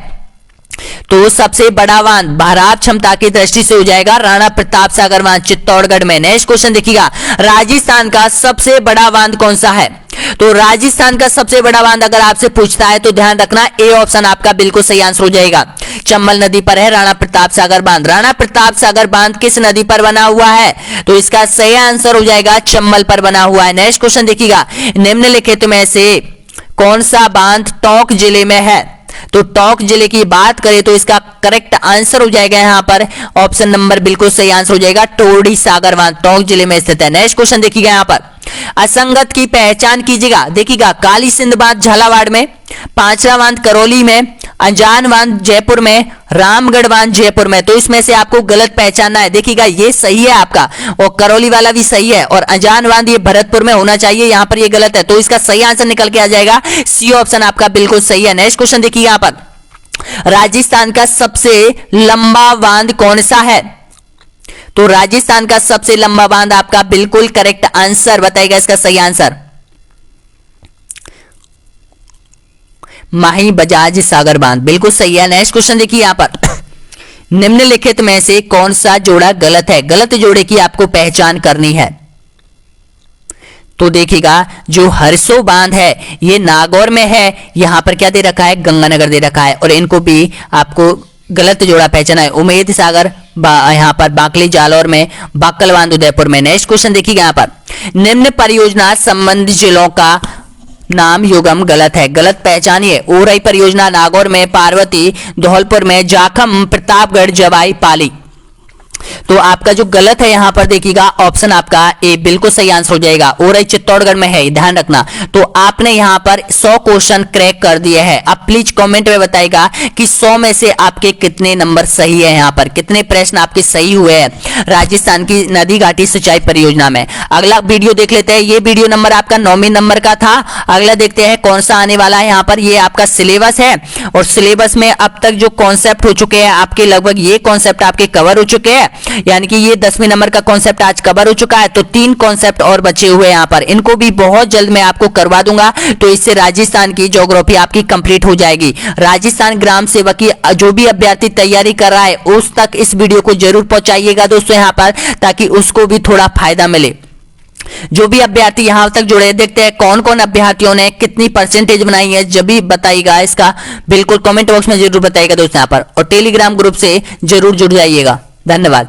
तो सबसे बड़ा बांध भराव क्षमता की दृष्टि से हो जाएगा राणा प्रताप सागर बांध चित्तौड़गढ़ में। नेक्स्ट क्वेश्चन देखिएगा, राजस्थान का सबसे बड़ा बांध कौन सा है? तो राजस्थान का सबसे बड़ा बांध अगर आपसे पूछता है तो ध्यान रखना ए ऑप्शन आपका बिल्कुल सही आंसर हो जाएगा। चंबल नदी पर है राणा प्रताप सागर बांध। राणा प्रताप सागर बांध किस नदी पर बना हुआ है? तो इसका सही आंसर हो जाएगा चंबल पर बना हुआ है। नेक्स्ट क्वेश्चन देखिएगा, निम्नलिखित में से कौन सा बांध टोंक जिले में है? तो टोंक जिले की बात करें तो इसका करेक्ट आंसर हो जाएगा यहां पर ऑप्शन नंबर बिल्कुल सही आंसर हो जाएगा टोरडी सागर बांध टोंक जिले में स्थित है। नेक्स्ट क्वेश्चन देखिएगा, यहां पर असंगत की पहचान कीजिएगा। देखिएगा, काली सिंध बांध झालावाड़ में, पांचरा बांध करौली में, अजान बांध जयपुर में, रामगढ़ बांध जयपुर में। तो इसमें से आपको गलत पहचानना है। देखिएगा, ये सही है आपका और करौली वाला भी सही है और अजान बांध ये भरतपुर में होना चाहिए, यहां पर ये गलत है। तो इसका सही आंसर निकल के आ जाएगा सी ऑप्शन आपका बिल्कुल सही है। नेक्स्ट क्वेश्चन देखिए, यहां पर राजस्थान का सबसे लंबा बांध कौन सा है? तो राजस्थान का सबसे लंबा बांध आपका बिल्कुल करेक्ट आंसर बताएगा इसका सही आंसर माही बजाज सागर बांध बिल्कुल सही है। नेक्स्ट क्वेश्चन देखिए, यहां पर निम्नलिखित में से कौन सा जोड़ा गलत है? गलत जोड़े की आपको पहचान करनी है। तो देखिएगा, जो हरसो बांध है ये नागौर में है, यहां पर क्या दे रखा है? गंगानगर दे रखा है और इनको भी आपको गलत जोड़ा पहचाना है। उमेद सागर यहां पर बाकली जालौर में, बाकल बांध उदयपुर में। नेक्स्ट क्वेश्चन देखिएगा, यहां पर निम्न परियोजना संबंधित जिलों का नाम युगम गलत है, गलत पहचानिए। ओरई परियोजना नागौर में, पार्वती धौलपुर में, जाखम प्रतापगढ़ जवाई पाली। तो आपका जो गलत है यहां पर देखिएगा ऑप्शन आपका ए बिल्कुल सही आंसर हो जाएगा। ओरई चित्तौड़गढ़ में है, ध्यान रखना। तो आपने यहां पर 100 क्वेश्चन क्रैक कर दिए हैं। अब प्लीज कमेंट में बताइएगा कि 100 में से आपके कितने नंबर सही है, यहां पर कितने प्रश्न आपके सही हुए हैं राजस्थान की नदी घाटी सिंचाई परियोजना में। अगला वीडियो देख लेते हैं। ये वीडियो नंबर आपका 9वें नंबर का था। अगला देखते हैं कौन सा आने वाला है। यहां पर ये आपका सिलेबस है और सिलेबस में अब तक जो कॉन्सेप्ट हो चुके हैं आपके लगभग ये कॉन्सेप्ट आपके कवर हो चुके हैं, यानी कि ये 10वें नंबर का कॉन्सेप्ट आज कवर हो चुका है। तो 3 कॉन्सेप्ट और बचे हुए हैं यहां पर, इनको भी बहुत जल्द मैं आपको करवा दूंगा। तो इससे राजस्थान की ज्योग्राफी आपकी कंप्लीट हो जाएगी। राजस्थान ग्राम सेवक की जो भी अभ्यर्थी तैयारी कर रहा है उस तक इस वीडियो को जरूर पहुंचाइएगा दोस्तों यहां पर, ताकि उसको भी थोड़ा फायदा मिले। जो भी अभ्यर्थी यहां तक जुड़े, देखते हैं कौन कौन अभ्यर्थियों ने कितनी परसेंटेज बनाई है, जब भी बताइएगा इसका बिल्कुल कमेंट बॉक्स में जरूर बताइएगा दोस्तों यहां पर, और टेलीग्राम ग्रुप से जरूर जुड़ जाइएगा। धन्यवाद।